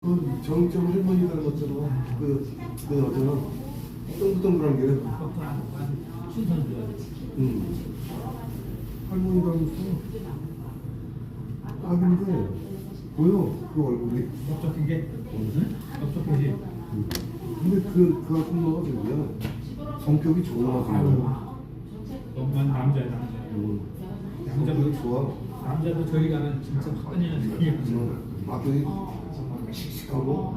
그 정점 할머니 닮았잖아. 그 여자는 동글동글한 게. 순서는 줘야지. 할머니 닮았어. 딱인데 보여 그 얼굴이. 넓적한 게? 응? 넓적하지? 근데 그 아줌마가 저기야 성격이 좋은 아줌마야. 너만 남자야 남자. 성격이 좋아. 남자도 저리 가면 진짜 뻔히는 생겨. 아들이 씩씩하고.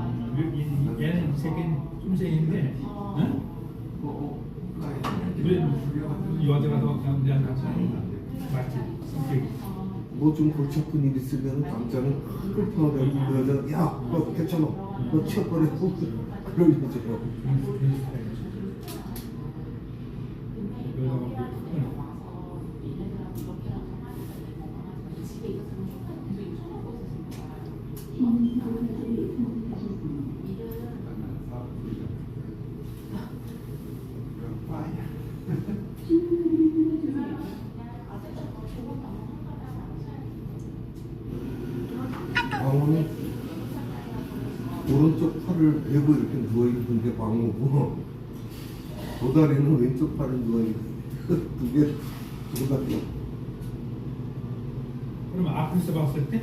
얘는 이 새끼는 쫌생인데, 응? 우리 여자가 더 남자는 맞지? 성격이. 뭐 좀 골치 아픈 일 있으면 남자는 불편하다고 그 여자는 야너 괜찮아 너 취업버려 그런 여자야. 광호는 오른쪽 팔을 베고 이렇게 누워있는 게 광호고 도다리는 왼쪽 팔을 누워있는 두개 도다리. 그럼 앞에서 봤을 때?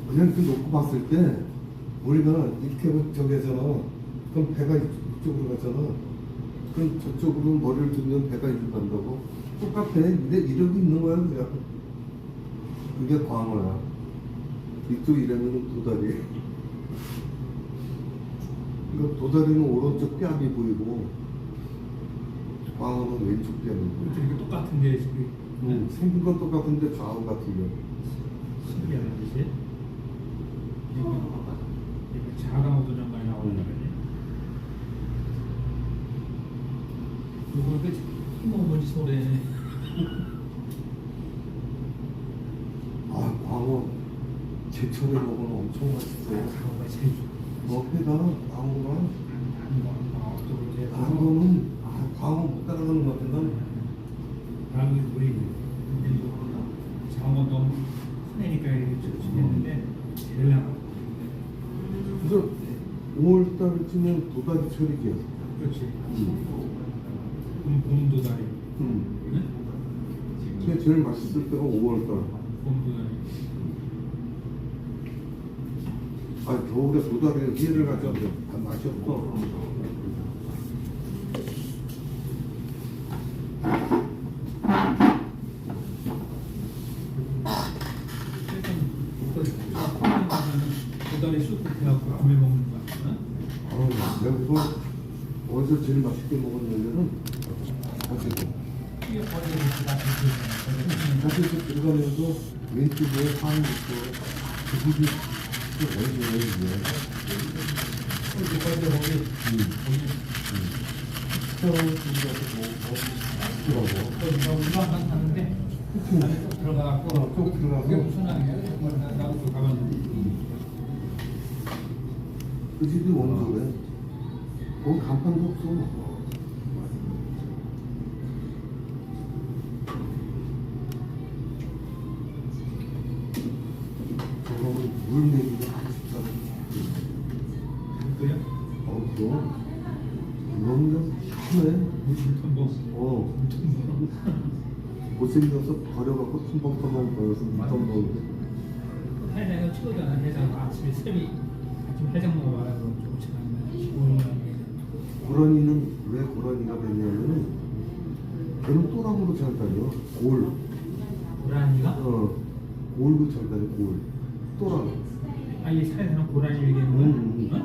그냥 이렇게 놓고 봤을 때 우리가 이렇게 저기 하잖아. 그럼 배가 이쪽으로 가잖아. 그럼 저쪽으로 머리를 들면 배가 이리로 간다고. 똑같아. 근데 이러고 있는 거야 그냥. 그게 광어야. 이쪽 이래면 도다리. 그러니까 도다리는 오른쪽 뺨이 보이고 광어는 왼쪽 뺨이 보이고. 이렇게 똑같은데 지금. 생긴 건 똑같은데 좌우 같은 거. 신기하네 이제. 자강어도 좀 많이 나오는 거네. 이거 그 힘없는 소리네. 아 광어 제철에 먹으면 엄청 맛있어요. 자강어가 제일 좋아. 옆에다 광어가 광어는 광어 못 따라가는 것 같은데. 다음에 우리 자강어 너무 크니까 이렇게 했는데 제일 나가. 그래서 5월달쯤엔 도다리철이지. 그렇지. 봄도다리. 응? 그게 제일 맛있을 때가 5월달. 봄도다리. 아 겨울에 도다리에 회를 가져도 맛이 없어. 도다리 쑥 해갖고 밤에 먹는 거야. 응? 내가 그거 어디서 제일 맛있게 먹었냐면은 사실 이게 버리는 사실 들어가면서 왼쪽에 파는 것도 그게 어디에 거기 거기서 우리만 하는데 안에 쏙 들어가갖고 쏙 들어가서 그게 무슨 향이야? 나도 또 가봤는데 그 집이 원조래. 거기 간판도 없어. 저거는 물 내기가 아주 비싸다. 그래요? 그건 좀 심해. 물텀벙 못생겨서 버려갖고 텀벙텀벙 버려서 물텀벙. 해장을 치우잖아. 해장 아침에 쌤이 아침 해장 먹어봐라고 좋지 않나. 고라니는 왜 고라니가 됐냐면은 걔는 또랑으로 잘 다녀. 골. 고라니가? 골도 잘 다녀. 골. 또랑. 이 사회사는 고라니 얘기하는 거야?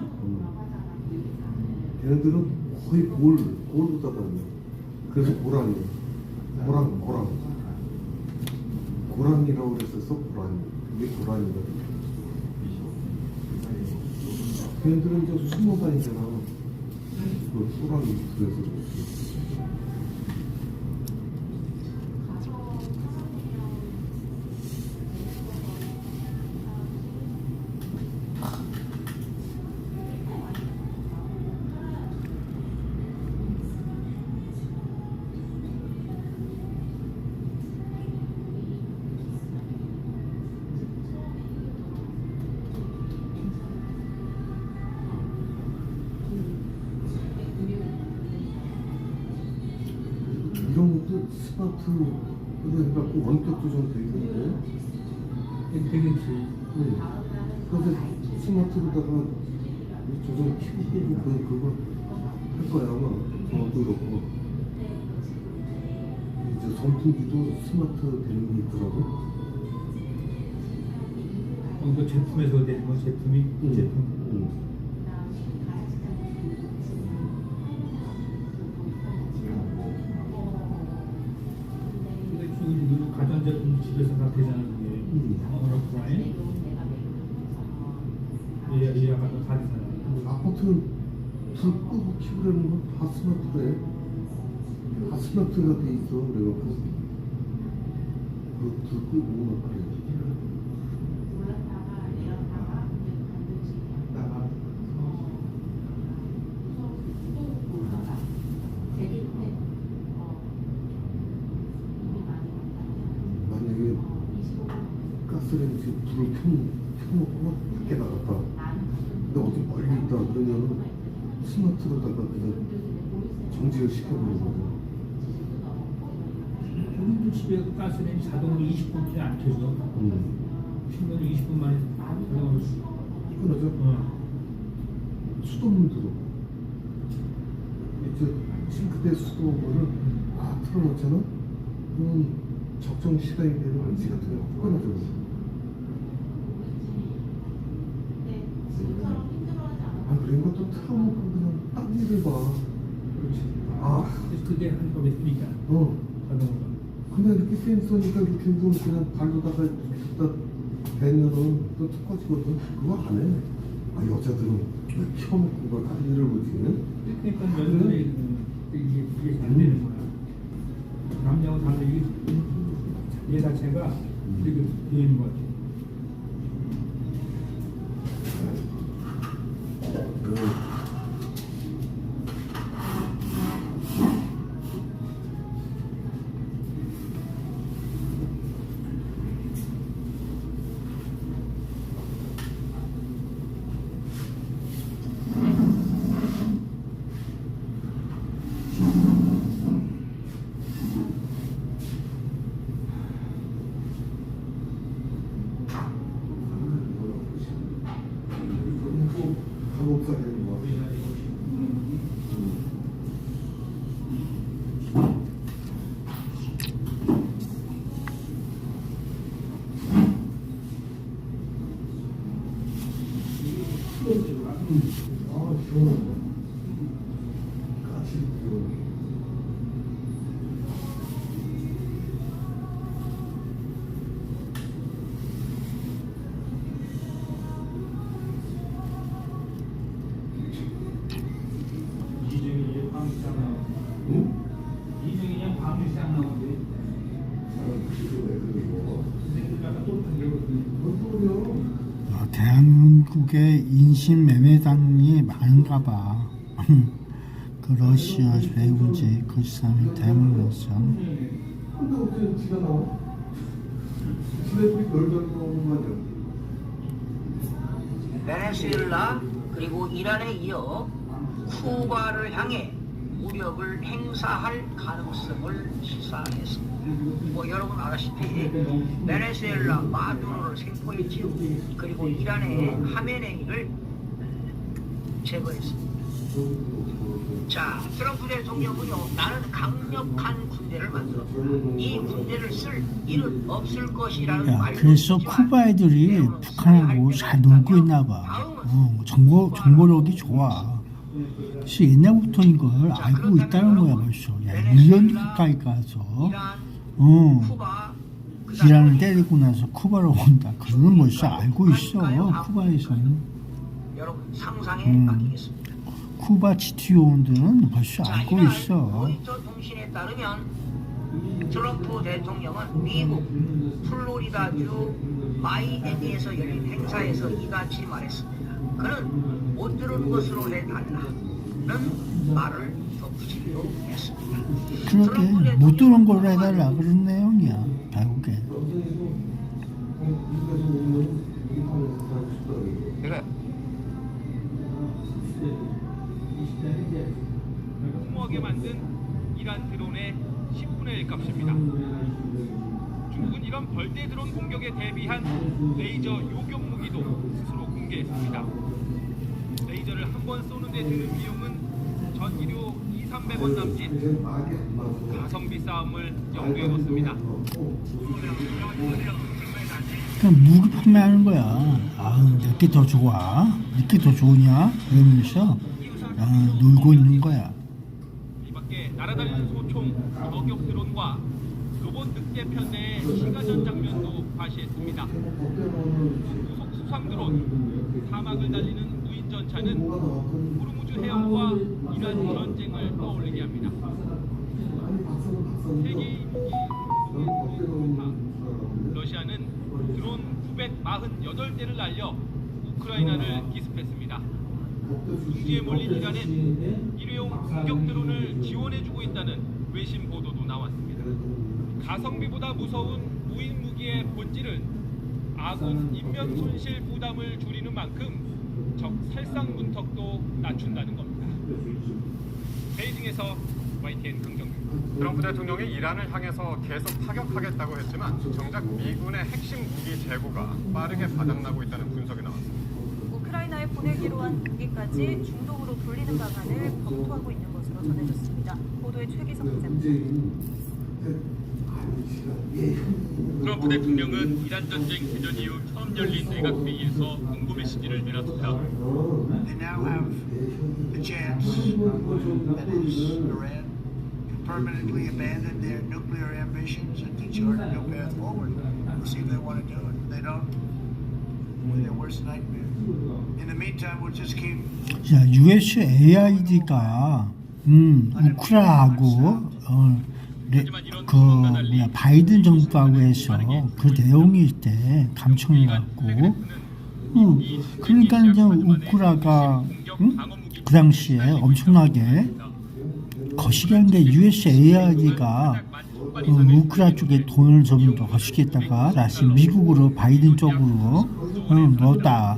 걔네들은 거의 골로 다 다녀. 그래서 고라니. 고라니라고 그랬었어. 고라니. 이게 고라니가. 걔네들은 이제 숨어 다니잖아. 그 또랑이 그래서 그렇지. 스마트로 해갖고 원격 조정 되는데. 되겠지. 그래서 스마트로다가 조정 키고 끄고 그거 할 거야 아마. 저것도 그렇고. 이제 선풍기도 스마트 되는 게 있더라고. 이거 제품에서 되는 거 제품이 제품. 근데 지금 가전제품 집에서 다 되잖아 그게. 어라프라인. 얘가 다 되잖아. 아파트는 불 끄고 키우려는 건 다 스마트래. 다 스마트가 돼 있어. 그래갖고 불 끄고 막 그래. 만약에 가스레인지 불을 켜놓고 막 밖에 나갔다. 근데 어디 멀리 있다 그러면은 스마트로다가 그냥 정지를 시켜버리는 거죠. 우리도 집에 가스레인지 자동으로 20분째 안 켜져. 켜면 20분 만에 자동으로 끊어져? 수돗물도 이제 싱크대 수돗물을 틀어놓잖아? 그러면 적정 시간이 되면 지가 그냥 끊어져. 그런 것도 틀어놓고 그냥 딴 일을 봐. 그렇지. 그게 한꺼번에 쓰니까. 자동으로. 그냥 이렇게 센서니까 이렇게 해서 그냥 발로다가 이렇게 갖다 대면은 또 꺼지거든. 그거 안 해. 여자들은 켜놓고 그걸 딴 일을 보지. 그러니까 연결이 이게 안 되는 거야. 남녀하고 달리 얘 자체가 되게 되는 것 같아. 한국사 되는 거. 시원하네. 가시 시원해. 이정이 방시장 나오는데. 이정이 방시장 나오는데. 근데 약간 또 반대거든. 대한민국에 인신 매매당이 많은가 봐. 그 러시아 배우지 그 사람이 대문이었어. 근데 어떻게 지가 나와? 지네들이 별별 나오는 거 아니야? 베네수엘라 그리고 이란에 이어 쿠바를 향해 무력을 행사할 가능성을 시사했습니다. 뭐 여러분 아시다시피 베네수엘라 마두로를 생포했지요. 그리고 이란의 하메네이를 제거했습니다. 자, 트럼프 대통령은요, 나는 강력한 군대를 만들어 이 군대를 쓸 일은 없을 것이라는 야, 말도 그래서 있지만 쿠바 애들이 북한하고 잘 놀고 있나 봐. 정보력이 좋아. 그래서 옛날부터 이걸 알고 있다는 거야 벌써. 야, 1년 가까이 가서 이란을 때리고 나서 쿠바로 온다. 그거는 벌써 알고 있어. 쿠바에서는. 여러분 상상에 맡기겠습니다. 쿠바 GTO원들은 벌써 자, 알고 이날 있어. 로이터 통신에 따르면 트럼프 대통령은 미국 플로리다주 마이애미에서 열린 행사에서 이같이 말했습니다. 그는 못 들은 것으로 해달라는 말을 덧붙이기도 했습니다. 그러게 못 들은 걸로 해달라 그런 내용이야 결국엔. 그래. 풍부하게 만든 이란 드론의 10분의 1 값입니다. 중국은 이런 벌떼 드론 공격에 대비한 레이저 요격 무기도 스스로 공개했습니다. 레이저를 한 번 쏘는데 드는 비용은 전기료 2,300원 남짓. 가성비 싸움을 염두에 뒀습니다. 그냥 무기 판매하는 거야. 아, 내게 더 좋아. 내게 더 좋으냐? 그러면서 놀고 있는 거야. 이 밖에 날아다니는 소총, 저격 드론과 로봇 늑대 편대의 시가전 장면도 과시했습니다. 고속 수상 드론, 사막을 달리는 무인 전차는 호르무즈 해협과 이란 전쟁을 떠올리게 합니다. 세계의 러시아는 드론 948대를 날려 우크라이나를 기습했습니다. 궁지에 몰린 이란은 일회용 공격 드론을 지원해주고 있다는 외신 보도도 나왔습니다. 가성비보다 무서운 무인 무기의 본질은 아군 인명 손실 부담을 줄이는 만큼 적 살상 문턱도 낮춘다는 겁니다. 베이징에서 YTN 강정규. 트럼프 대통령이 이란을 향해서 계속 타격하겠다고 했지만 정작 미군의 핵심 무기 재고가 빠르게 바닥나고 있다는 분석이 나왔습니다. 우크라이나에 보내기로 한 무기까지 중동으로 돌리는 방안을 검토하고 있는 것으로 전해졌습니다. 보도에 최기성 기자입니다. 트럼프 대통령은 이란 전쟁 개전 이후 처음 열린 내각 회의에서 공고 메시지를 내놨습니다. They now have the chance, that is, Iran, to permanently abandon their nuclear ambitions and to chart a new path forward. We'll see if they want to do it. If they don't, we're their worst nightmare. In the meantime, we'll just keep. 자, USAID가 우크라하고 바이든 정부하고 해서 그 내용이 있대 감청해갖고 그러니까 이제 우크라가 그 당시에 엄청나게 거시기 한 게 USAID가 우크라 쪽에 돈을 좀 더 거시기했다가 다시 미국으로 바이든 쪽으로 넣었다.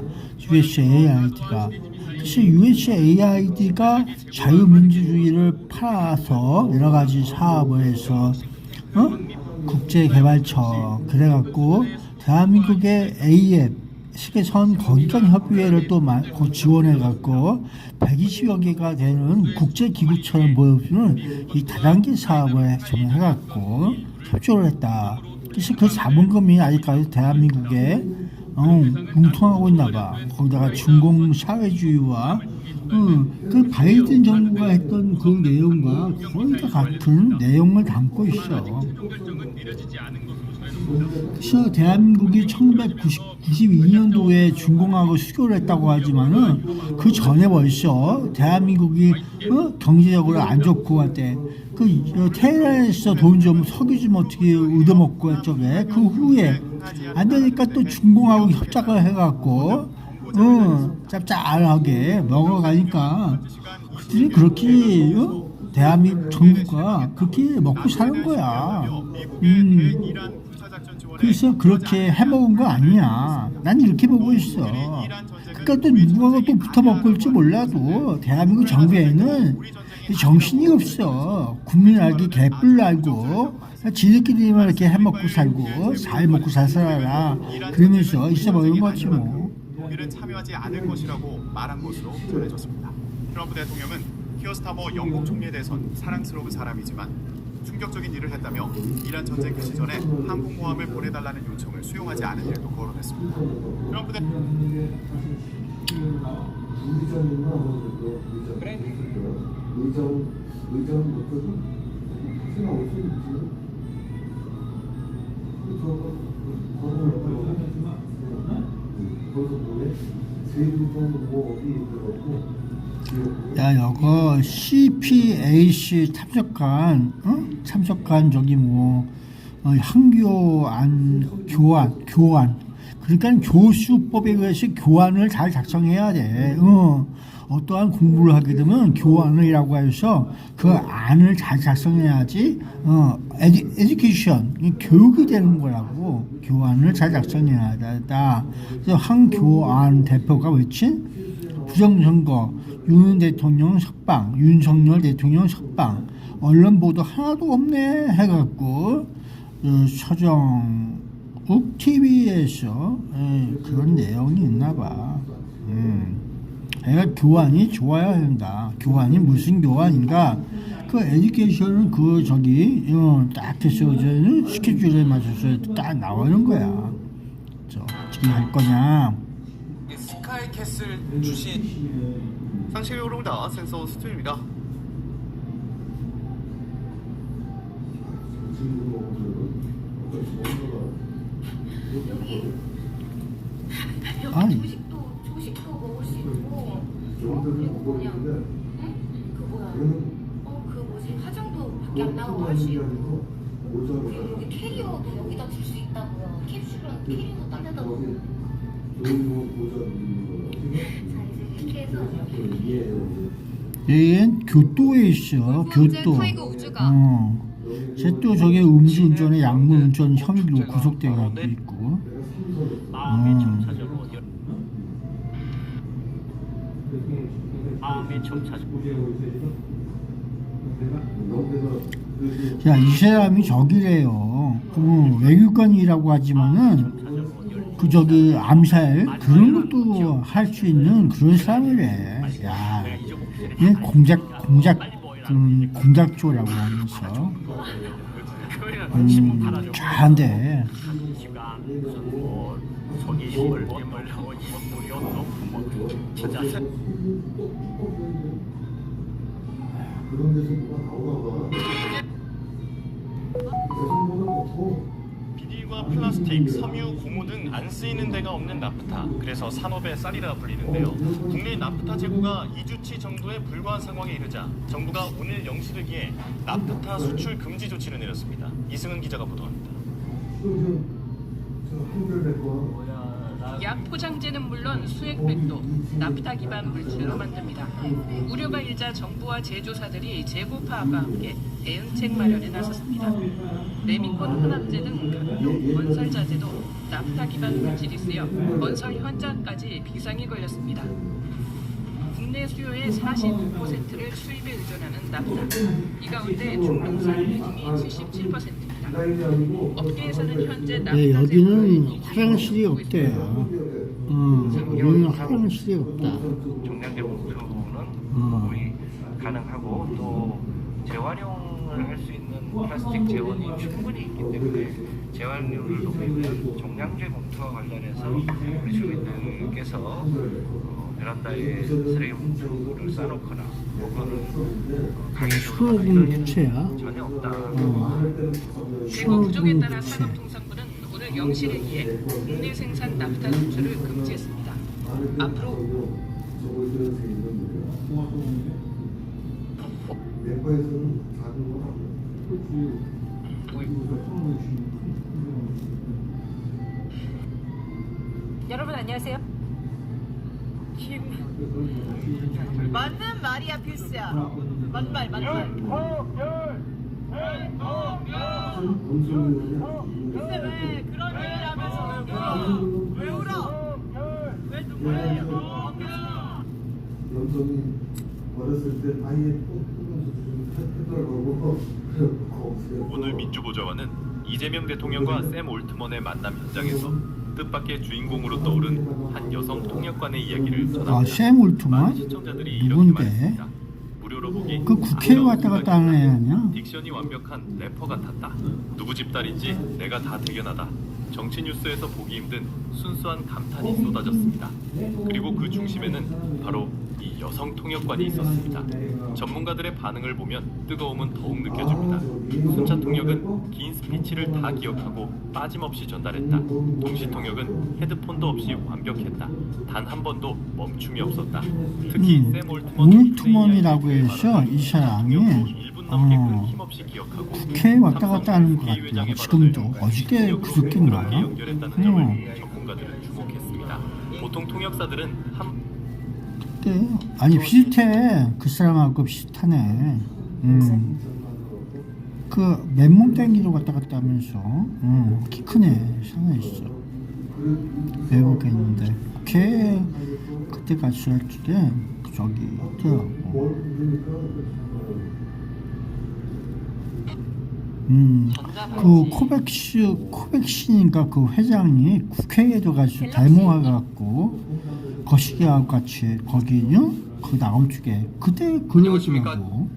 USAID가 그래서 USAID가 자유민주주의를 팔아서 여러 가지 사업을 해서 국제개발처 그래갖고 대한민국의 AF 세계선 건강 협의회를 또 지원해갖고 120여 개가 되는 국제기구처럼 보여주는 이 다단계 사업을 좀 해갖고 협조를 했다. 그래서 그 자본금이 아직까지 대한민국에 뭉통하고 있나봐. 거기다가 중공 사회주의와 그 바이든 정부가 했던 그 내용과 거의 다 같은 내용을 담고 있어. 그래서 대한민국이 1992년도에 중공하고 수교를 했다고 하지만은 그 전에 벌써 대한민국이 경제적으로 안 좋고 할때 그 테헤란에서 돈 좀 석유 좀 어떻게 얻어먹고 했저게 그 후에 안 되니까 또 중공하고 협작을 해갖고 짭짤하게 먹어가니까 그들이 그렇게 대한민국 정부가 그렇게 먹고 사는 거야. 그래서 그렇게 해먹은 거 아니야. 난 이렇게 보고 있어. 그러니까 또 누가 또 붙어먹고 있지 몰라도 대한민국 정부에는 정신이 없어. 국민 알기 개뿔 알고 지들끼리만 이렇게 해먹고 살고 잘 먹고 잘 살아라 그러면서 있어버리는 거지 뭐. 독일은 참여하지 않을 것이라고 말한 것으로 전해졌습니다. 트럼프 대통령은 키어스타머 영국 총리에 대해선 사랑스러운 사람이지만 충격적인 일을 했다며 이란 전쟁 개시 전에 항공모함을 보내달라는 요청을 수용하지 않은 일도 거론했습니다. 트럼프 대통령 야, 여거 CPAC 참석한 저기 항교안 교환 그러니까 교수법에 의해서 교환을 잘 작성해야 돼. 어떠한 공부를 하게 되면 교환이라고 해서 그 안을 잘 작성해야지 에듀케이션 교육이 되는 거라고. 교환을 잘 작성해야 된다. 그래서 황교안 대표가 외친 부정선거 윤 대통령 석방, 윤석열 대통령 석방 언론 보도 하나도 없네 해갖고 서정욱 TV에서 그런 내용이 있나봐. 애가 교환이 좋아야 한다. 교환이 무슨 교환인가? 그 에듀케이션은 그 저기 딱 해서 스케줄에 맞춰서 딱 나오는 거야. 어떻게 할 거냐? 스카이캐슬 주신 상시료로다 센서 스튜입니다. 아니. 조식도 먹을 수 있고 그리고 뭐냐 그 뭐야 그 뭐지 화장도 밖에 안 나가고 할 수 있고 그리고 여기 캐리어도 여기다 줄 수 있다고요. 캡슐은 캐리어 딸려다보고 자 이제 이렇게 해서 얘는 교토에 있어. 교토. 쟤또 저게 음주운전에 약물운전 혐의로 구속돼가지고 있고. 마음의 점차적으로 마음의 점차적으로 야, 이 사람이 저기래요. 외교관이라고 하지만은 그 저기 암살 그런 것도 할 수 있는 그런 사람이래. 야, 얘 공작조라고 하면서 잘한데. 그런 데서 누가 나오나 봐. 대성보다 못하고 비닐과 플라스틱, 섬유, 고무 등 안 쓰이는 데가 없는 나프타. 그래서 산업의 쌀이라 불리는데요. 국내 나프타 재고가 2주치 정도에 불과한 상황에 이르자 정부가 오늘 0시르기에 나프타 수출 금지 조치를 내렸습니다. 이승은 기자가 보도합니다. 저 한결 거 약 포장재는 물론 수액백도 나프타 기반 물질로 만듭니다. 우려가 일자 정부와 제조사들이 재고 파악과 함께 대응책 마련에 나섰습니다. 레미콘 혼합제 등 각종 건설 자재도 나프타 기반 물질이 쓰여 건설 현장까지 비상이 걸렸습니다. 국내 수요의 49%를 수입에 의존하는 나프타. 이 가운데 중국산 비중이 77%입니다. 업계에서는 현재 나프타 여기는 화장실이 없대요. 여기는 화장실이 없다. 종량제 봉투는 거의 가능하고 또 재활용을 할 수 있는 플라스틱 재원이 충분히 있기 때문에 재활용률을 높이면 종량제 봉투와 관련해서 우리 주민들께서 베란다에 쓰레기 봉투를 싸놓거나 그거는 수업은 부채야. 전혀 없다. 재고 부족에 따라 산업통상부는 오늘 0시를 국내 생산 나프타 수출을 금지했습니다. 앞으로 내과에서는 작은 건 아니야. 여러분 안녕하세요. 맞는 말이야 필수야. 맞말. 근데 왜 그런 얘기를 하면서 왜 울어? 왜 눈물이에요? 연정이 어렸을 때 아예 해달라고 오늘 민주보좌관은 이재명 대통령과 샘 올트먼의 만남 현장에서 뜻밖의 주인공으로 떠오른 한 여성 통역관의 이야기를 전합니다. 샘 올트먼? 많은 시청자들이 이렇게 누군데? 말했습니다. 무료로 보기 그 국회에 왔다 갔다 하는 애 아니야? 딕션이 완벽한 래퍼 같았다. 누구 집 딸인지 내가 다 대견하다. 정치 뉴스에서 보기 힘든 순수한 감탄이 쏟아졌습니다. 그리고 그 중심에는 바로 이 여성 통역관이 있었습니다. 전문가들의 반응을 보면 뜨거움은 더욱 느껴집니다. 순차 통역은 긴 스피치를 다 기억하고 빠짐없이 전달했다. 동시 통역은 헤드폰도 없이 완벽했다. 단 한 번도 멈춤이 없었다. 특히 샘 올트먼이라고 해서 이 사람이 국회에 왔다 갔다 하는 것 같아요. 지금도 어저께 그저께인가? 전문가들은 주목했습니다. 보통 통역사들은 그때 아니 비슷해. 그 사람하고 비슷하네. 그 맨몸 땡기로 왔다 갔다 하면서 키 크네. 상하있어. 외국에 있는데 걔 그때 같이 할 적에 저기 있더라고. 그 코백신인가 그 회장이 국회에도 가서 데모해갖고 거시기하고 같이 거기요 그 나올 쪽에 그때 그러더라고.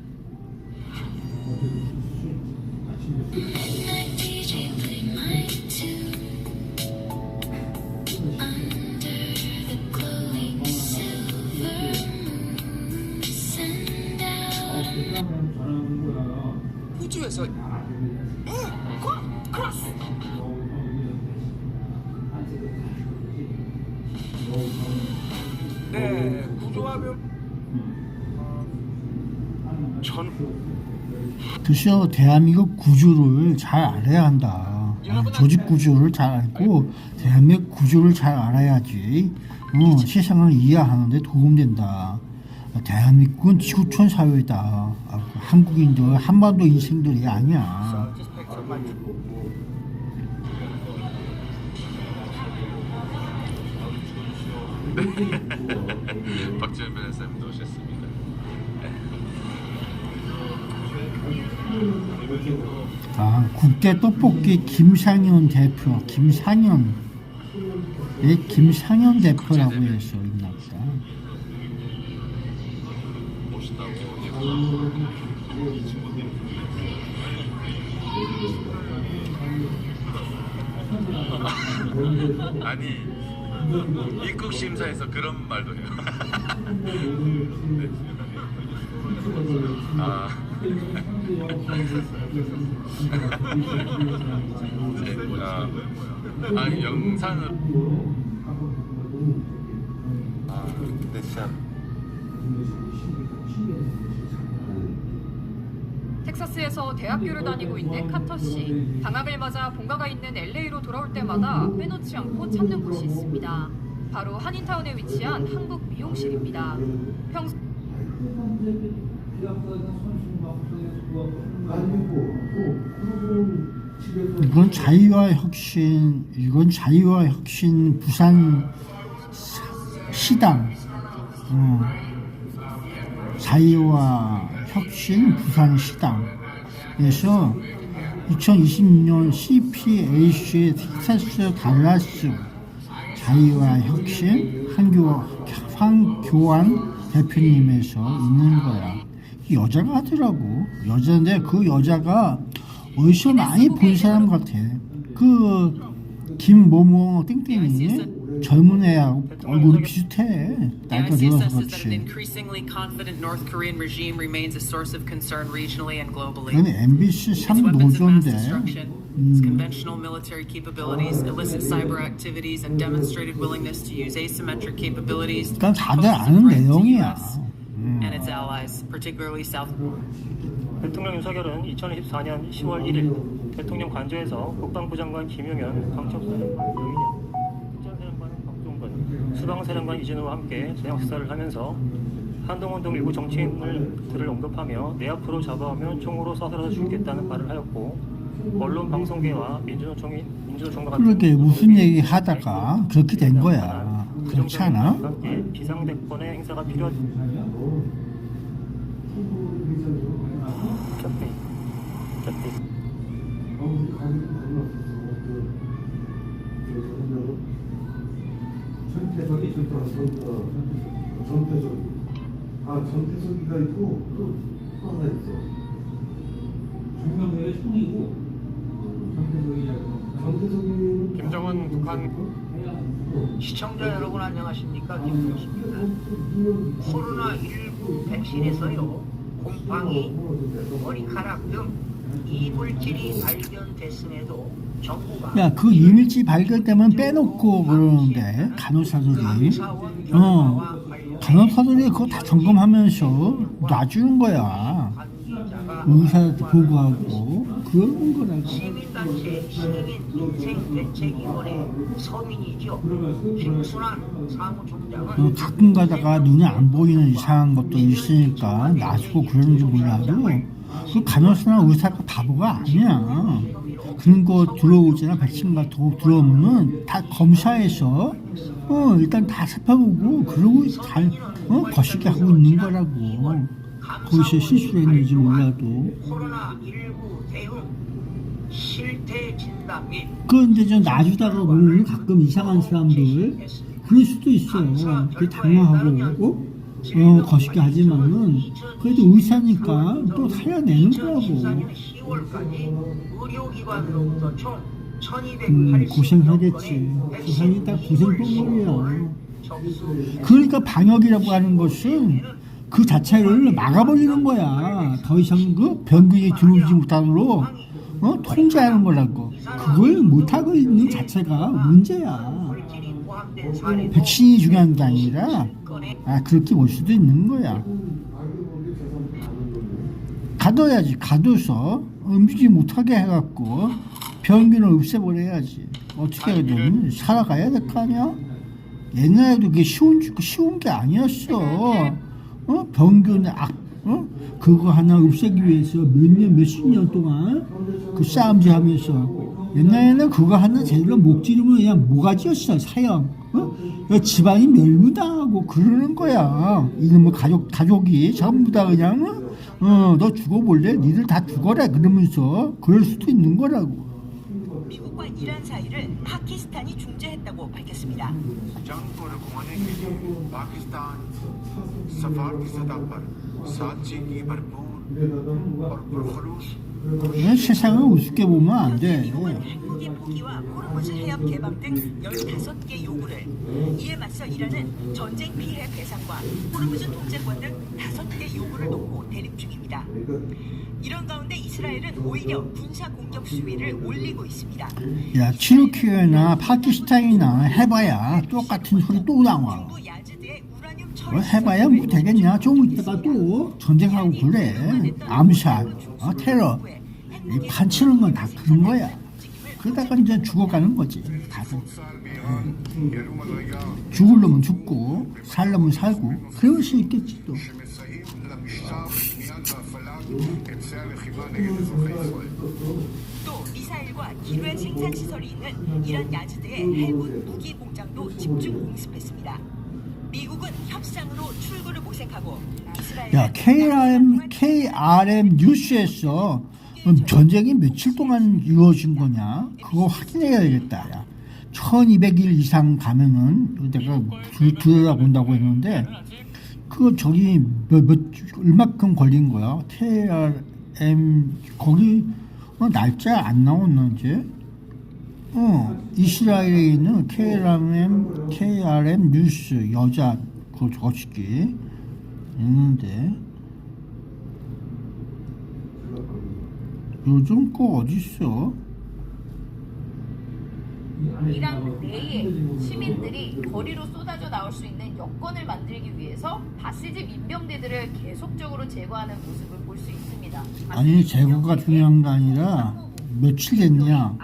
호주에서 크로스. 네, 구조하면 전 그래서 대한민국 구조를 잘 알아야 한다. 조직 구조를 잘 알고 대한민국 구조를 잘 알아야지 세상을 이해하는 데 도움된다. 대한민국은 지구촌 사회다. 한국인들 한반도 인생들이 아니야. 박지원 변호사님도 오셨습니다. 국대 떡볶이 김상현 대표, 김상현 대표라고 해서 있나 보다. 아니 입국 심사에서 그런 말도 해요. 아니 영상을 근데 진짜 텍사스에서 대학교를 다니고 있는 카터 씨. 방학을 맞아 본가가 있는 LA로 돌아올 때마다 빼놓지 않고 찾는 곳이 있습니다. 바로 한인타운에 위치한 한국 미용실입니다. 평소 이건 자유와 혁신 부산 시당. 자유와 혁신 부산 시당에서 2026년 CPAC 텍사스 달라스 자유와 혁신 황교안 대표님에서 있는 거야. 여자가 하더라고. 여자인데 그 여자가 어디서 많이 본 사람 같아. 그 김모모 땡땡이 젊은 애하고 얼굴이 비슷해. 나이가 들어서 그렇지. 그건 MBC 3 노조인데. conventional military capabilities, illicit cyber activities, and demonstrated willingness to use asymmetric capabilities to 그러니까 다들 아는 내용이야. and its allies, particularly South. 대통령 윤석열은 2024년 10월 1일 대통령 관저에서 국방부 장관 김용현, 방첩사령관 여인영, 특전사령관 박종근, 수방사령관 이진우와 함께 저녁 식사를 하면서 한동훈 등 일부 정치인들을 언급하며 내 앞으로 잡아오면 총으로 쏴서 죽겠다는 말을 하였고 언론 방송계와 민주노총과 같은 그러게 무슨 얘기 하다가 그렇게 된 거야. 그렇지 않아? 비상대권의 행사가 필요한 전태석이가 있고 또 하나 있어. 중간에 총이고 전태석이는 김정은 북한 시청자 여러분 안녕하십니까? 김동식입니다. 코로나19 백신에서요, 곰팡이, 머리카락 등 이물질이 발견됐음에도 정부가 야, 그 이물질 발견되면 빼놓고 그러는데 간호사들이 간호사들이 그거 다 점검하면서 놔주는 거야. 의사한테 보고하고 그런 거라고. 시민단체 신인 인생대책위원회 서민이죠. 김순환 사무총장은 가끔 가다가 눈에 안 보이는 이상한 것도 있으니까 놔주고 그러는지 몰라도 그 간호사나 의사가 바보가 아니야. 그런 거 들어오잖아. 백신 같은 거 들어오면은 다 검사해서 일단 다 살펴보고 그러고 잘 거시기 하고 있는 거라고. 거기서 실수를 했는지 몰라도. 코로나19 대응 실태 진단 및 그런데 저 놔주다가 보면 가끔 이상한 사람들 그럴 수도 있어. 그게 당황하고 거시기 하지만은 그래도 의사니까 또 살려내는 거라고. 10월까지 의료기관으로부터 총 1280명 고생하겠지. 세상이 다 고생뿐이야. 그러니까 방역이라고 하는 것은 그 자체를 막아버리는 거야. 더 이상 그 병균이 들어오지 못하도록 통제하는 거라고. 그걸 못하고 있는 자체가 문제야. 백신이 중요한 게 아니라 그렇게 볼 수도 있는 거야. 가둬야지. 가둬서 움직이지 못하게 해갖고 병균을 없애버려야지. 어떻게 해야든 살아가야 될 거 아니야? 옛날에도 그게 쉬운 게 아니었어. 병균의 그거 하나 없애기 위해서 몇십 년 동안 그 싸움질 하면서 옛날에는 그거 하나 제대로 목 찌르면 그냥 모가지였어. 사형. 집안이 멸무당하고 그러는 거야. 이놈의 가족이 전부 다 그냥 너 죽어볼래? 니들 다 죽어라 그러면서 그럴 수도 있는 거라고. 미국과 이란 사이를 파키스탄이 중재했다고 밝혔습니다. 세상을 우습게 보면 안 돼. 미국은 핵무기 포기와 호르무즈 해협 개방 등 15개 요구를, 이에 맞서 이란은 전쟁 피해 배상과 호르무즈 통제권 등 5개 요구를 놓고 대립 중입니다. 이런 가운데 이스라엘은 오히려 군사 공격 수위를 올리고 있습니다. 야, 튀르키예나 파키스탄이나 해봐야 똑같은 소리 또 나와. 해봐야 뭐 되겠냐? 좀 이따가 또 전쟁하고 그래. 암살, 테러, 이 판치는 건 다 그런 거야. 그러다가 이제 죽어가는 거지. 다들. 죽을 놈은 죽고 살 놈은 살고 그럴 수 있겠지 또. 또 미사일과 기뢰 생산 시설이 있는 이란 야즈드의 해군 무기 공장도 집중 공습했습니다. 미국은 협상으로 출구를 모색하고 야, KRM 뉴스에서 전쟁이 며칠 동안 이루어진 거냐? 그거 확인해야 되겠다. 야. 1200일 이상 가면은 내가 들여다본다고 했는데 그거 저기 얼마큼 걸린 거야? KRM 거기 날짜 안 나왔는지? 이스라엘에 있는 KRM 뉴스 여자 그 거시기 있는데 요즘 거 어딨어? 이란 내에 시민들이 거리로 쏟아져 나올 수 있는 여건을 만들기 위해서 바시지 민병대들을 계속적으로 제거하는 모습을 볼 수 있습니다. 아니 제거가 중요한 게 아니라 며칠 됐냐?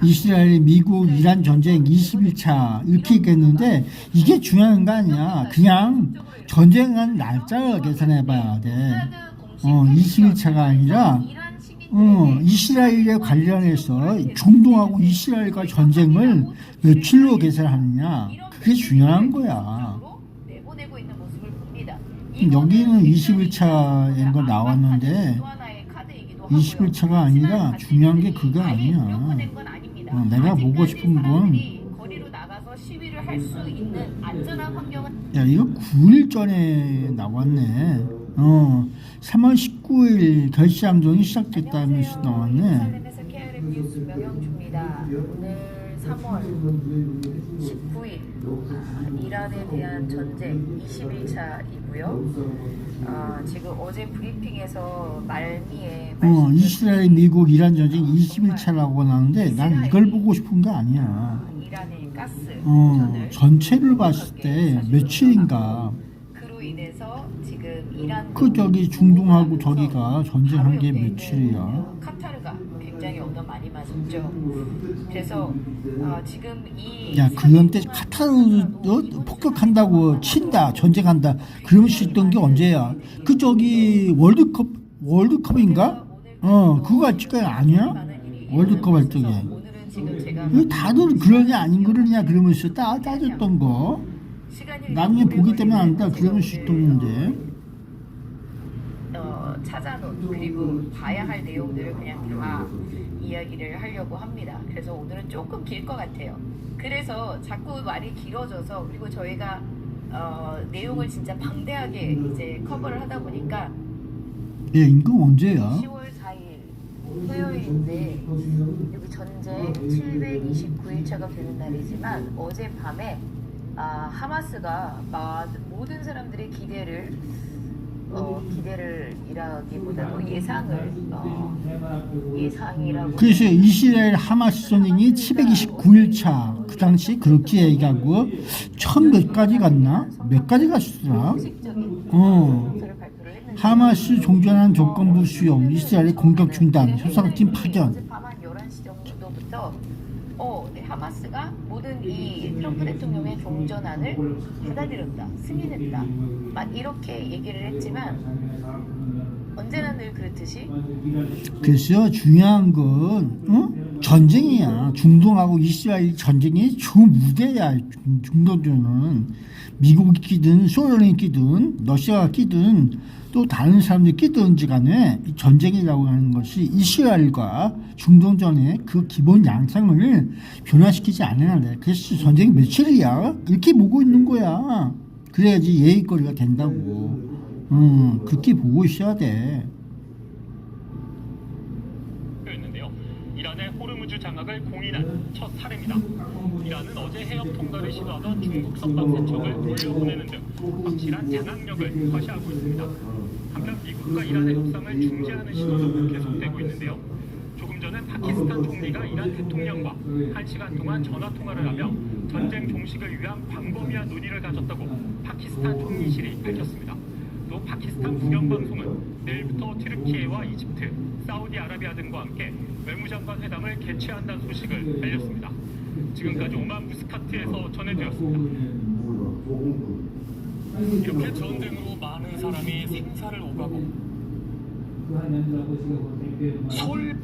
이스라엘, 미국, 이란 전쟁 21차 이렇게 얘기했는데 이게 중요한 거 아니야. 그냥 전쟁한 날짜를 계산해봐야 돼. 21차가 아니라 이스라엘에 관련해서 중동하고 이스라엘과 전쟁을 며칠로 계산하느냐. 그게 중요한 거야. 여기는 21차인 거 나왔는데 21차가 아니라 중요한 게 그거 아니야. 내가 보고 싶은 건 야, 이거 9일 전에 나왔네. 3월 19일 결시항전이 시작됐다면서 나왔네. 오늘 3월 19일 이란에 대한 전쟁 21차이고요. 지금 어제 브리핑에서 말미에 이스라엘, 미국, 이란 전쟁 21차라고 나오는데 난 이걸 보고 싶은 게 아니야. 이란의 가스 전체를 봤을 때 며칠인가. 그로 인해서 지금 이란 저기 중동하고 저기가 전쟁한 게 며칠이야. 카타르가 굉장히 얻어 많이 맞았죠. 그래서 지금 야, 그런데 카타르 폭격한다고 친다, 전쟁한다 그러면 수 있던 게 언제야? 그 저기 월드컵인가? 그거 할 적이 아니야? 월드컵 할 적에. 다들 그러냐 아닌 그러냐 그러면서 따졌던 거. 나중에 보기 때문에 안다 그러면 수 있던 건데. 찾아놓은 그리고 봐야 할 내용들을 그냥 다 이야기를 하려고 합니다. 그래서 오늘은 조금 길 것 같아요. 그래서 자꾸 말이 길어져서 그리고 저희가 내용을 진짜 방대하게 이제 커버를 하다 보니까 예, 임금 언제야? 10월 4일 토요일인데 여기 전쟁 729일차가 되는 날이지만 어젯밤에 하마스가 모든 사람들의 기대를이라기보다도 예상이라고. 그래서 이스라엘 하마스 전쟁이 729일차 그 당시 그렇게 얘기하고 1000몇 가지 갔나? 몇 가지 갔더라? 하마스 종전한 조건부 수용, 이스라엘의 공격 중단, 협상팀 파견. 어젯밤 한 11시 정도부터 하마스가 모든 이 트럼프 대통령의 종전안을 받아들였다, 승인했다, 막 이렇게 얘기를 했지만 언제나 늘 그렇듯이. 그래서 중요한 건 전쟁이야. 중동하고 이스라엘 전쟁이 주무대야. 중동전은 미국이 끼든 소련이 끼든 러시아가 끼든 또 다른 사람들이 끼든지 간에 이 전쟁이라고 하는 것이 이스라엘과 중동전의 그 기본 양상을 변화시키지 않아야 돼. 그래서 전쟁이 며칠이야? 이렇게 보고 있는 거야. 그래야지 예의거리가 된다고. 그렇게 보고 있어야 돼. 있는데요. 이란의 호르무즈 장악을 공인한 첫 사례입니다. 이란은 어제 해협 통과를 시도하던 중국 선박 세척을 돌려보내는 등 확실한 장악력을 과시하고 있습니다. 한편 미국과 이란의 협상을 중재하는 시도도 계속되고 있는데요. 조금 전에 파키스탄 총리가 이란 대통령과 1시간 동안 전화 통화를 하며 전쟁 종식을 위한 광범위한 논의를 가졌다고 파키스탄 총리실이 밝혔습니다. 또 파키스탄 국영방송은 내일부터 튀르키예와 이집트, 사우디아라비아 등과 함께 외무장관 회담을 개최한다는 소식을 알렸습니다. 지금까지 오만 무스카트에서 전해드렸습니다. 이렇게 전쟁으로 많은 사람이 생사를 오가고 서울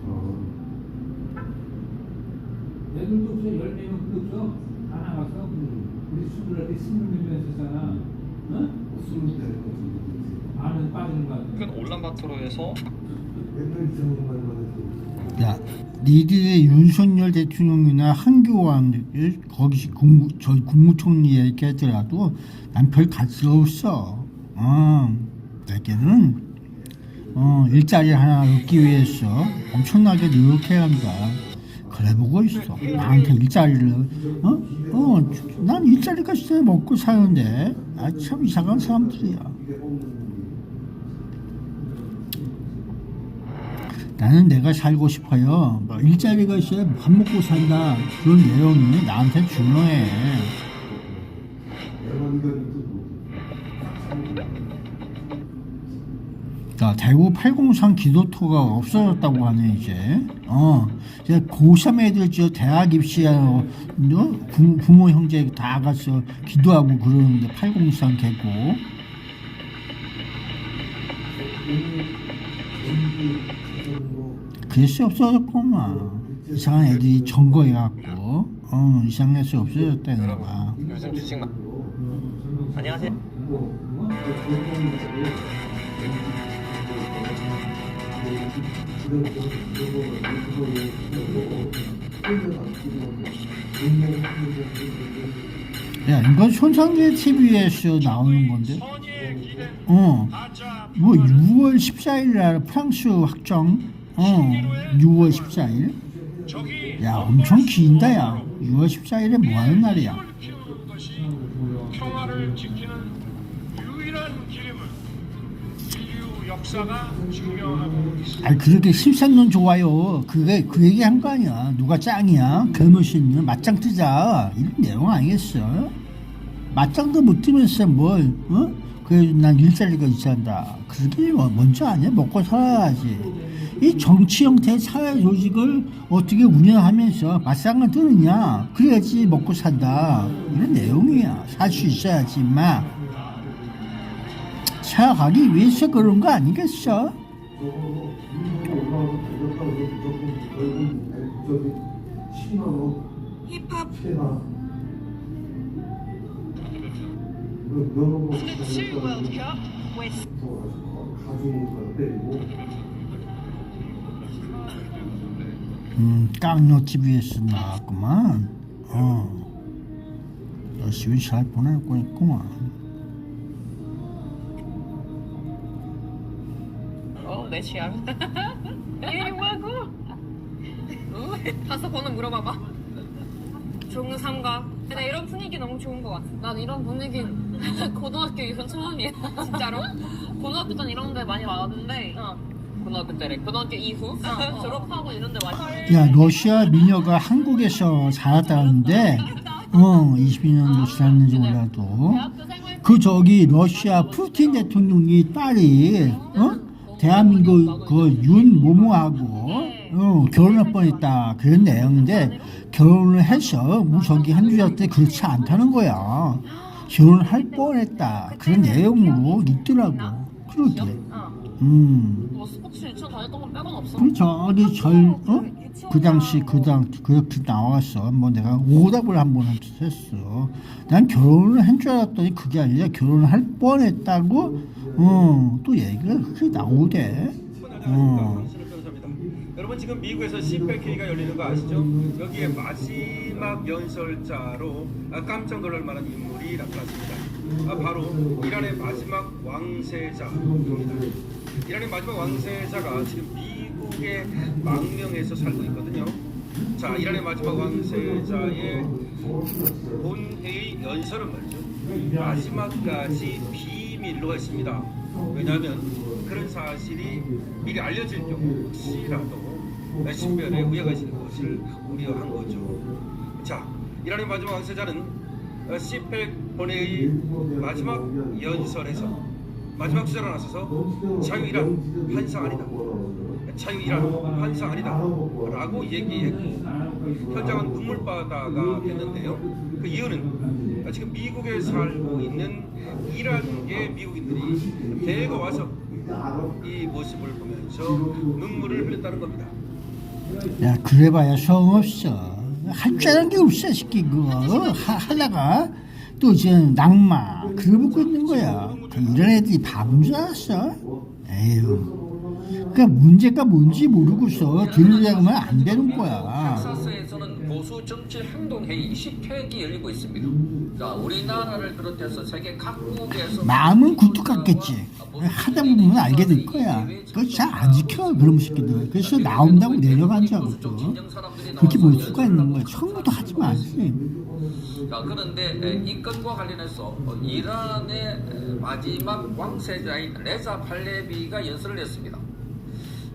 애들도 없어 10명은 없어 다 나가서 우리 수술할 때 26명 했었잖아. 응? 20대 안은 빠지는 거 같아. 그건 올란바토르에서 야, 니들의 윤석열 대통령이나 한교안 거기 국무총리 얘기하더라도 난 별 가치가 없어. 내게는 일자리 하나 얻기 위해서 엄청나게 노력해야 한다. 그래 보고 있어. 나한테 일자리를 난 일자리가 있어야 먹고 사는데 참 이상한 사람들이야. 나는 내가 살고 싶어요. 뭐 일자리가 있어야 밥 먹고 산다. 그런 내용이 나한테 중요해. 자, 대구 803 기도터가 없어졌다고 하네 이제. 이제 고3 애들 저 대학 입시하러 부모 형제 다 가서 기도하고 그러는데 803 개고. 그래서 없어졌구만. 이상한 애들이 점거해갖고 이상해서 없어졌다는 거야. 요즘 주식만 안녕하세요. 야, 이건 손상재 TV에서 나오는 건데. 뭐 6월 14일 날 프랑스 확정. 6월 14일. 야, 엄청 긴다 야. 6월 14일에 뭐 하는 날이야? 평화를 지키는 유일한 길임을 인류 역사가 증명하고 있습니다. 아니 그렇게 13년 좋아요. 그게 그 얘기 한 거 아니야. 누가 짱이야? 개무신 맞짱 뜨자. 이런 내용 아니겠어? 맞짱도 못 뜨면서 뭘? 그래 난 일자리가 있어야 한다. 그게 먼저 아니야? 먹고 살아야지. 이 정치 형태의 사회 조직을 어떻게 운영하면서 맞짱을 뜨느냐? 그래야지 먹고 산다. 이런 내용이야. 살 수 있어야지 임마. 살아가기 위해서 그런 거 아니겠어? 힙합 Smith 2 World Cup with 깡녀 TV에서 나왔구만. 열심히 잘 보내고 있구만. 내 취향. 이리 와고. 가서 번호 물어봐봐. 중삼각. 근데 이런 분위기 너무 좋은 것 같아. 난 이런 분위기 고등학교 이후 처음이야. 진짜로? 고등학교 땐 이런 데 많이 와봤는데 고등학교 때래. 고등학교 이후? 졸업하고 이런 데 많이. 야, 러시아 미녀가 한국에서 살았다는데 22년도 지났는지 몰라도 그 저기 러시아 푸틴 대통령이 딸이 대한민국 그 윤모모하고 결혼할 뻔했다 그런 내용인데 결혼을 해서 뭐 저기 한주자 때 그렇지 않다는 거야. 결혼할 뻔했다 그런 내용으로 있더라고. 그렇게. 뭐 스포츠 유치원 다녔던 건 빼곤 없어. 저기 그 당시 그렇게 나왔어. 뭐 내가 오답을 한번 했어. 난 결혼을 한 줄 알았더니 그게 아니라 결혼을 할 뻔했다고 또 얘기가 그렇게 나오대. 여러분 지금 미국에서 CPAC가 열리는 거 아시죠? 여기에 마지막 연설자로 깜짝 놀랄 만한 인물이 나타났습니다. 바로 이란의 마지막 왕세자입니다. 이란의 마지막 왕세자가 지금 미국의 망명에서 살고 있거든요. 자, 이란의 마지막 왕세자의 본회의 연설은 말이죠. 마지막까지 비밀로 했습니다. 왜냐하면 그런 사실이 미리 알려질 경우 혹시라도 신변에 우려가 있는 것을 우려한 거죠. 자, 이란의 마지막 왕세자는 CPEC 본회의 마지막 연설에서 마지막 주자로 나서서 자유이란 환상 아니다. 자유이란 환상 아니다. 라고 얘기했고 현장은 눈물바다가 됐는데요. 그 이유는 지금 미국에 살고 있는 이란계 미국인들이 대거 와서 이 모습을 보면서 눈물을 흘렸다는 겁니다. 야, 그래봐야 소용없어. 할 줄 아는 게 없어, 새끼 그거. 하다가 또 이제 낙마 그러고 있는 거야. 이런 애들이 바본 줄 알았어? 에휴. 그러니까 문제가 뭔지 모르고서 들으려면 안 되는 거야. 텍사스에서는 보수 정치 행동 회의 10회기 열리고 있습니다. 자, 우리나라를 비롯해서 세계 각국에서 마음은 굴뚝 같겠지. 하다 보면 알게 될 거야. 그거 잘 안 지켜 그런 새끼들. 그래서 나온다고 내려간 줄 알고 또 그렇게 볼 수가 있는 거야. 처음부터 하지 마지. 자, 그런데 이 건과 관련해서 이란의 마지막 왕세자인 레자 팔레비가 연설을 했습니다.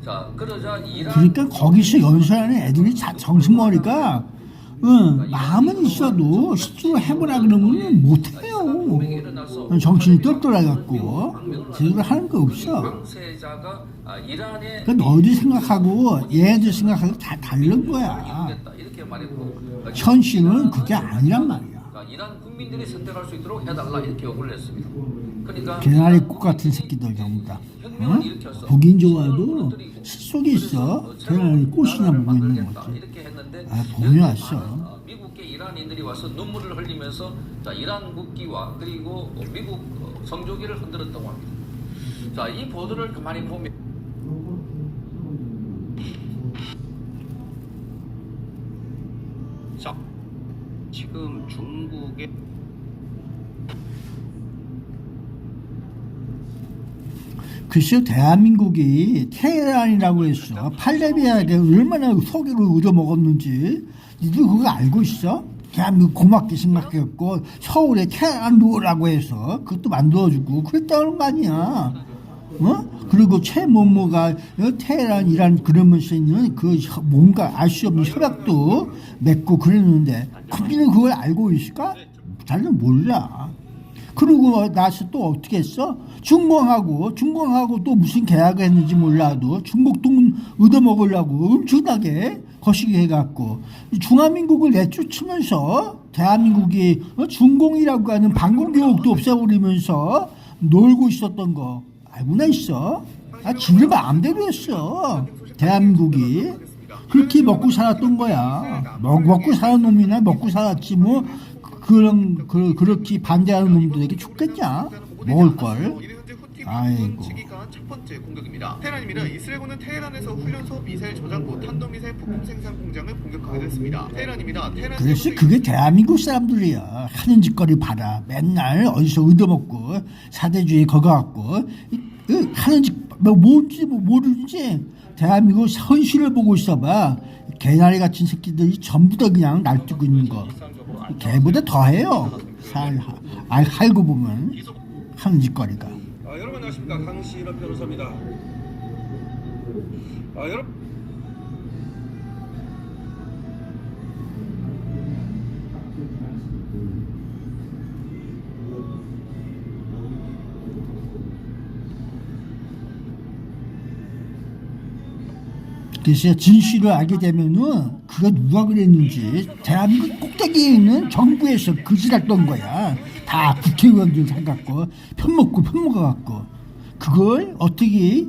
자, 그러자 이란 그러니까 거기서 연설하는 애들이 정신머리가 마음은 있어도 실제로 해보라 그러면 못해요. 정신이 똘똘해갖고 제대로 하는 거 없어. 왕세자가 이란의 그러니까 너희들 생각하고 얘네들 생각하고 다 다른 거야. 이렇게 말했고 현실은 그게 아니란 말이야. 이란 국민들이 선택할 수 있도록 해달라 이렇게 요구를 했습니다. 그러니까 개나리 꽃 같은 새끼들 전부 다. 보긴 좋아도 속에 있어. 개나리 꽃이나 보고 있는 거지. 보면 왔어. 미국계 이란인들이 와서 눈물을 흘리면서 자, 이란 국기와 그리고 미국 성조기를 흔들었다고 합니다. 자, 이 보도를 가만히 보면 자, 지금 중국의 글쎄요, 대한민국이 테헤란이라고 했어. 팔레비아에게 얼마나 석유를 얻어먹었는지 니들 그거 알고 있어? 대한민국 고맙게 생각했고 서울에 테헤란로라고 해서 그것도 만들어주고 그랬다는 거 아니야. 그리고 최모모가 테헤란이란 그러면서 있는 그 뭔가 알 수 없는 협약도 맺고 그랬는데 국민은 그걸 알고 있을까? 잘은 몰라. 그러고 나서 또 어떻게 했어? 중공하고 또 무슨 계약을 했는지 몰라도 중국 돈 얻어먹으려고 엄청나게 거시기 해갖고 중화민국을 내쫓으면서 대한민국이 중공이라고 하는 방공교육도 없애버리면서 놀고 있었던 거 알고나 있어? 지들 마음대로 했어. 대한민국이 그렇게 먹고 살았던 거야. 먹고 사는 놈이나 먹고 살았지 뭐 그렇게 반대하는 놈들에게 죽겠냐? 먹을 걸. 아이고. 첫 번째 공격입니다. 테헤란입니다. 이스라엘군은 테헤란에서 훈련소 미사일 저장고 탄도미사일 부품 생산 공장을 공격하게 됐습니다. 테헤란입니다. 그래서 그게 대한민국 사람들이야. 하는 짓거리 봐라. 맨날 어디서 얻어먹고 사대주의 거가갖고 하는 짓 뭔지 모르지. 대한민국 현실을 보고 있어봐. 개나리 같은 새끼들이 전부 다 그냥 날뛰고 있는 거. 개보다 더해요. 알고 보면 하는 짓거리가. 여러분 안녕하십니까, 강신원 변호사입니다. 여러분. 그래서 진실을 알게 되면은 그가 누가 그랬는지 대한민국 꼭대기에 있는 정부에서 그지랄던 거야. 다 국회의원들 생각고 편먹어갖고 그걸 어떻게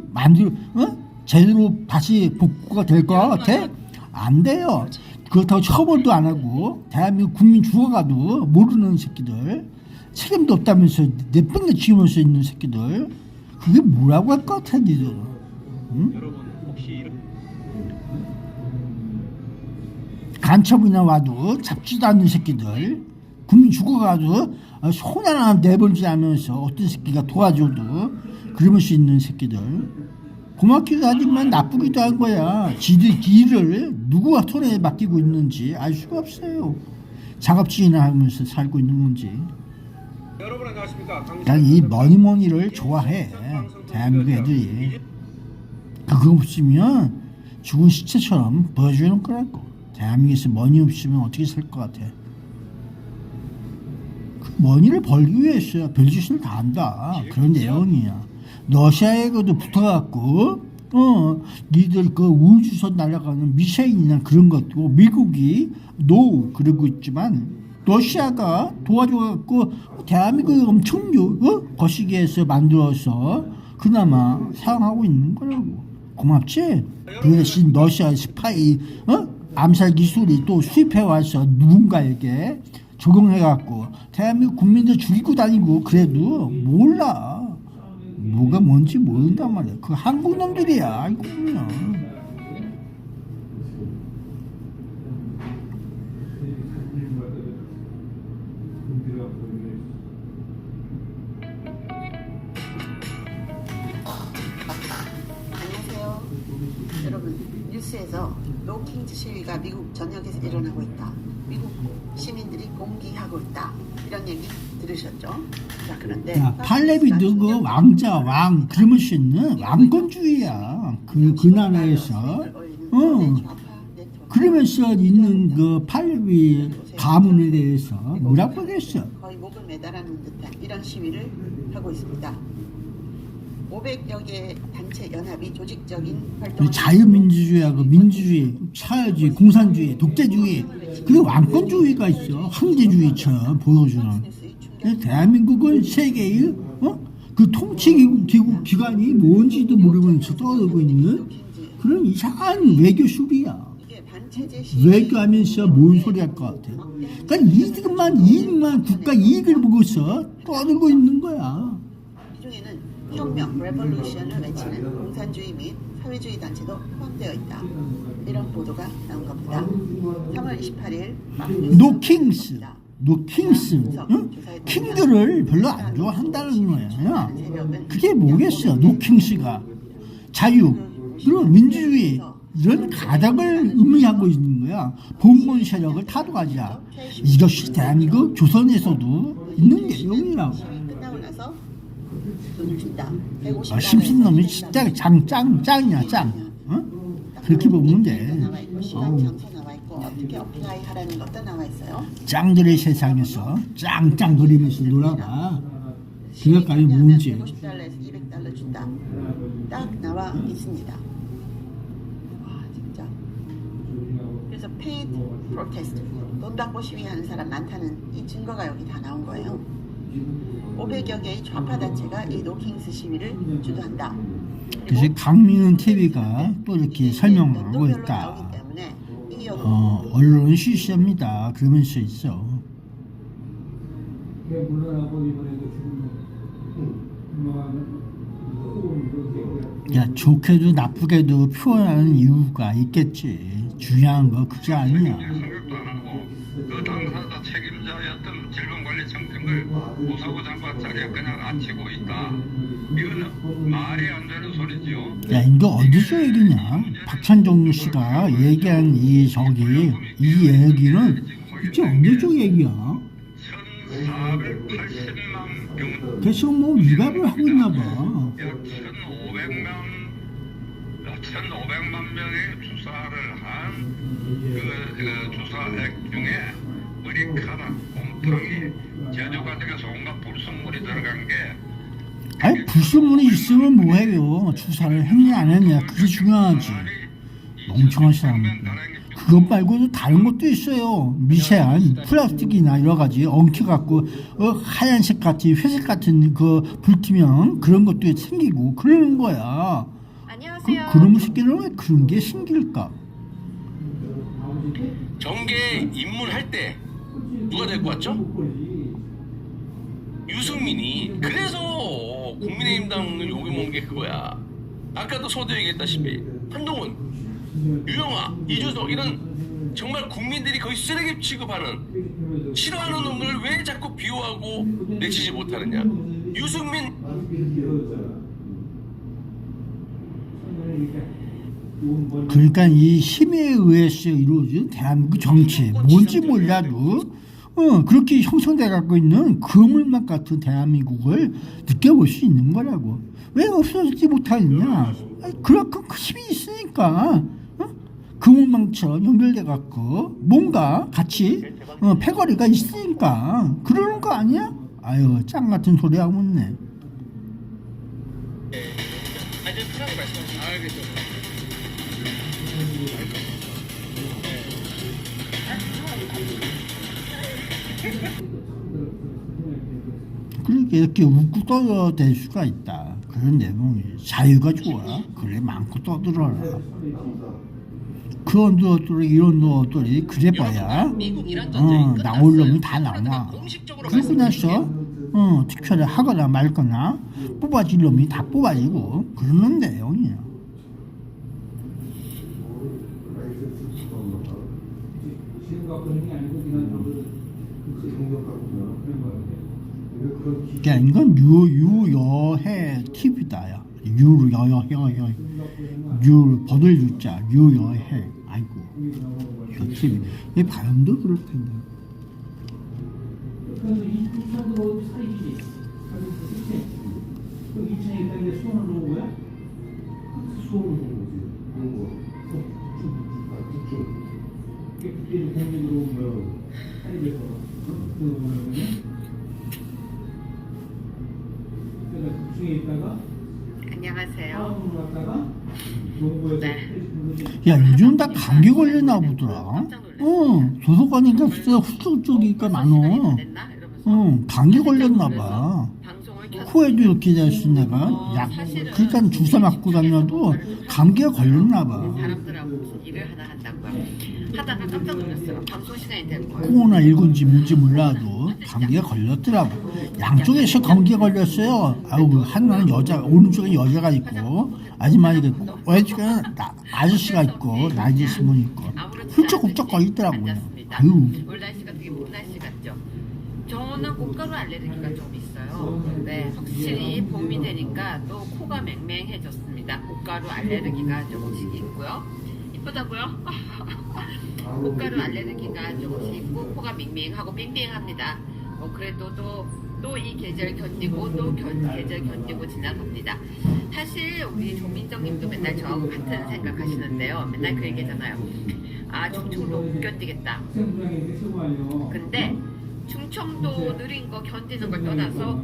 제대로 다시 복구가 될 것 같아? 안 돼요. 그렇다고 처벌도 안 하고 대한민국 국민 죽어가도 모르는 새끼들, 책임도 없다면서 내팽개 치우면서 있는 새끼들, 그게 뭐라고 할 것 같아 니들? 응? 여러분 혹시 간첩이나 와도 잡지도 않는 새끼들, 국민 죽어가도 손 하나 내버리지 않으면서 어떤 새끼가 도와줘도 그러면서 있는 새끼들, 고맙기도 하지만 나쁘기도 한 거야. 지들 길을 누구와 손에 맡기고 있는지 알 수가 없어요. 작업지나 하면서 살고 있는 건지. 여러분 안녕하십니까, 난 이 머니머니를 좋아해. 대한민국 애들이 그거 없으면 죽은 시체처럼 보여주는 거라고. 대한민국에서 머니 없으면 어떻게 살 것 같아? 그 머니를 벌기 위해서 별짓을 다 한다. 그런 내용이야. 러시아에도 붙어갖고 니들 그 우주선 날아가는 미사일이나 그런 것도 미국이 노 그러고 있지만 러시아가 도와줘갖고 대한민국이 엄청 거시기해서 만들어서 그나마 사용하고 있는 거라고. 고맙지? 그 대신 러시아 스파이 암살 기술이 또 수입해와서 누군가에게 적용해갖고 대한민국 국민들 죽이고 다니고 그래도 몰라. 뭐가 뭔지 모른단 말이야. 그 한국 놈들이야. 알고 보면. 안녕하세요. 여러분, 뉴스에서 노킹즈 시위가 미국 전역에서 일어나고 있다. 미국 시민들이 공기하고 있다. 이런 얘기 들으셨죠? 자, 그런데 팔레비도 그 왕자 왕 그러면서 있는 왕권주의야. 그 나라에서 그러면서 있는 그 팔레비 가문에 대해서 뭐라고 하겠어? 거의 목을 매달아놓은 듯한 이런 시위를 하고 있습니다. 500여 개 단체 연합이 조직적인 활동을 자유민주주의하고 민주주의, 사회주의, 공산주의, 독재주의, 그 왕권주의가 있어. 황제주의처럼 보여주는. 대한민국은 세계의 그 통치기구 기관이 뭔지도 모르면서 떠들고 있는 그런 이상한 외교 수비야. 외교하면서 뭔 소리 할 것 같아. 그러니까 이익만 국가 이익을 보고서 떠들고 있는 거야. 이 중에는 혁명, 레볼루션을 외치는 공산주의 및 사회주의 단체도 포함되어 있다. 이런 보도가 나온 겁니다. 3월 28일 노킹스, 응? 킹들을 별로 안 좋아한다는 거야. 그게 뭐겠어? 노킹스가 자유, 그리고 민주주의 이런 가닥을 의미하고 있는 거야. 봉건 세력을 타도하자. 이것이 대한민국 조선에서도 있는 내용이라고. 끝나고 나서 돈을 준다. 심신놈이 진짜 짱이야 짱. 그렇게 보면 돼. 어떻게 어플라이 하라는 것도 나와 있어요. 짱들의 세상에서 짱 그리면서 놀아봐. 그것까지 뭔지. 50달러에서 200달러 준다. 딱 나와 있습니다. 와 진짜. 그래서 페이드 프로테스트, 돈 받고 시위하는 사람 많다는 이 증거가 여기 다 나온 거예요. 500여 개의 좌파 단체가 이 노킹스 시위를 주도한다. 그래서 강민은 TV가 또 이렇게 설명하고 있다. 언론 실시합니다. 그러면서 있어. 물러나고 이번에도 죽은 야, 좋게도 나쁘게도 표현하는 이유가 있겠지. 중요한 거 그게 아니야. 그 당사자 책임자였던 질병관리청 등을 무사고 장관 자리에 그냥 앉히고 있다. 이거는 말이 안 되는 소리지요. 야, 이거 어디서 얘기냐? 박찬종 씨가 얘기한 이 얘기는 이게 언제적 얘기야? 480만 병. 그래서 뭐 위협을 하고 있나 봐. 약 1,500만 명의 주사를 한 그 주사액 중에 머리카락, 곰팡이, 제조 과정에서 온갖 불순물이 들어간 게 아니, 불순물이 있으면 뭐해요? 주사를 했냐 안 했냐 그게 중요하지. 멍청한 사람들. 그것 말고도 다른 것도 있어요. 미세한 플라스틱이나 여러 가지 엉켜갖고 하얀색 같이 회색 같은 그 불티면 그런 것도 생기고 그러는 거야. 안녕하세요. 그런 새끼는 왜 그런 게 생길까? 정계에 입문할 때 누가 데리고 왔죠? 유승민이. 그래서 국민의힘당을 욕해먹은 게 그거야. 아까도 서두 얘기했다시피 한동훈, 유영아, 이준석 이런 정말 국민들이 거의 쓰레기 취급하는 싫어하는 놈들을 왜 자꾸 비호하고 내치지 못하느냐. 유승민 그러니까 이 힘에 의해서 이루어진 대한민국 정치 뭔지 몰라도 그렇게 형성돼 갖고 있는 그물망 같은 대한민국을 느껴볼 수 있는 거라고. 왜 없어지지 못하느냐? 그만큼 힘이 있으니까 그물망처럼 연결돼 갖고 뭔가 같이 패거리가 있으니까 그러는 거 아니야? 아유, 짱 같은 소리 하고 있네. 아주 편하게 말씀하시면 알겠죠. 그렇게 이렇게 웃고 떠들 수가 있다. 그런 내용이 자유가 좋아. 그래 많고 떠들어라. 그런 것들이 이런 것들이 그래봐야 나올 놈이 다 나와. 그러고 나서 투표를 하거나 말거나 뽑아질 놈이 다 뽑아지고 그러는 내용이야. 야, 이건 유여해 TV다. 야. 유여해 유 버들 유자 유여해. 아이고 이거 TV. 이 발음도 그럴 텐데. 그래서 2차도 사이지. 2차에 있다는데 수원을 놓은 거야? 수원을 놓은 거지. 그런 거. 그때도 공격으로 오면 사이에서 그러니까 중에 있다가 안녕하세요. 야, 요즘 다 감기 걸렸나 보더라. 도서관이니까 후쪽 쪽이니까 많어. 감기 걸렸나 봐. 코에도 이렇게 됐을 내가 약 그러니까 주사 맞고 다녀도 감기가 걸렸나 봐. 사람들하고 무슨 일을 하나 한다고요. 하다가 깜짝 놀랐어요. 방송 시간이 된 거예요. 코로나19인지 뭔지 몰라도 감기가 걸렸더라고. 양쪽에서 감기가 걸렸어요. 아우, 하나는 여자, 오른쪽에 여자가 있고, 아줌마가 있고, 왼쪽에는 아저씨가 있고, 나이 드신 분 있고, 훌쩍훌쩍 거리더라고요. 아유. 올 날씨가 되게 봄 날씨 같죠? 저는 꽃가루 알레르기가 좀 있어요. 네, 확실히 봄이 되니까 또 코가 맹맹해졌습니다. 꽃가루 알레르기가 조금씩 있고요. 이쁘다고요? 꽃가루 알레르기가 조금씩 있고 코가 밍밍하고 빙빙합니다. 그래도 또 이 계절 견디고 계절 견디고 지나갑니다. 사실 우리 조민정님도 맨날 저하고 같은 생각하시는데요. 맨날 그 얘기잖아요. 아, 충청도 못 견디겠다. 근데 충청도 느린 거 견디는 걸 떠나서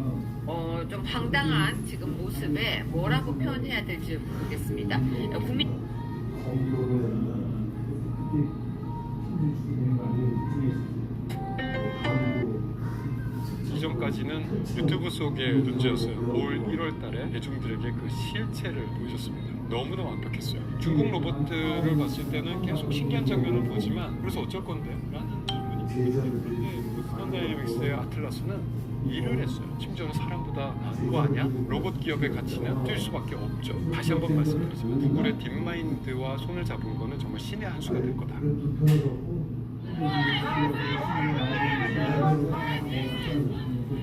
좀 황당한 지금 모습에 뭐라고 표현해야 될지 모르겠습니다. 국민 이전까지는 유튜브 속의 문제였어요. 올 1월 달에 대중들에게 그 실체를 보여줬습니다. 너무나 완벽했어요. 중국 로봇들을 봤을 때는 계속 신기한 장면을 보지만 그래서 어쩔 건데? 라는 질문이 그런데 그 다이내믹스의 아틀라스는 일을 했어요. 심지어는 사람보다 나은 거 아니야? 로봇 기업의 가치는 뛸 수밖에 없죠. 다시 한번 말씀드리지만 구글의 딥마인드와 손을 잡은 거는 정말 신의 한 수가 될 거다.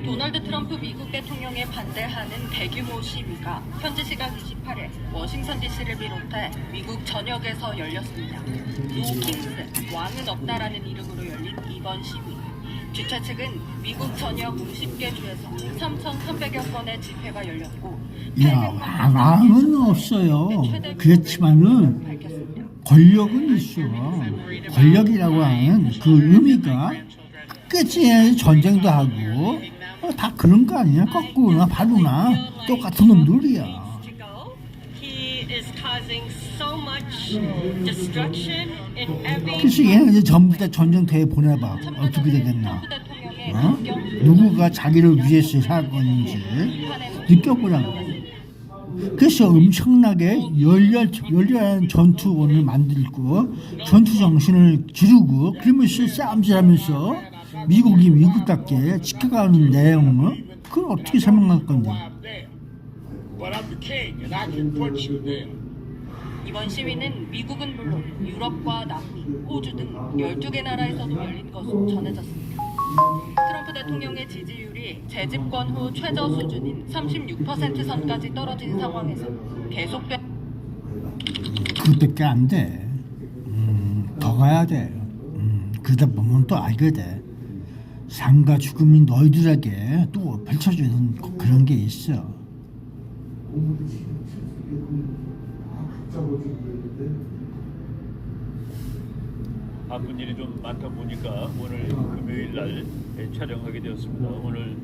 도널드 트럼프 미국 대통령에 반대하는 대규모 시위가 현지 시각 28일 워싱턴 DC를 비롯해 미국 전역에서 열렸습니다. 노 킹스, 왕은 없다라는 이름으로 열린 이번 시위. 주최 측은 미국 전역 50개 주에서 3,300여 건의 집회가 열렸고 야, 왕은 없어요. 그렇지만은 권력은 있어. 권력이라고 하는 그 의미가 끝까지 전쟁도 하고 다 그런 거 아니야? 거꾸로나 바로나 똑같은 놈들이야. 그래서 얘는 이제 전부 다 전쟁터에 보내봐. 어떻게 되겠나? 누구가 자기를 위해서 살 건지 느껴보라고. 그래서 엄청나게 열렬한 전투원을 만들고 전투 정신을 기르고 그러면서 싸움질하면서 미국이 미국답게 지켜가는 내용을 그걸 어떻게 설명할 건데? 이번 시위는 미국은 물론 유럽과 남미, 호주 등 12개 나라에서도 열린 것으로 전해졌습니다. 트럼프 대통령의 지지율이 재집권 후 최저 수준인 36% 선까지 떨어진 상황에서 계속된 그것밖에 안 돼. 더 가야 돼. 그러다 보면 또 알게 돼. 삶과 죽음이 너희들에게 또 펼쳐주는 그런 게 있어. 바쁜 일이 좀 많다 보니까 오늘 금요일 날 촬영하게 되었습니다. 오늘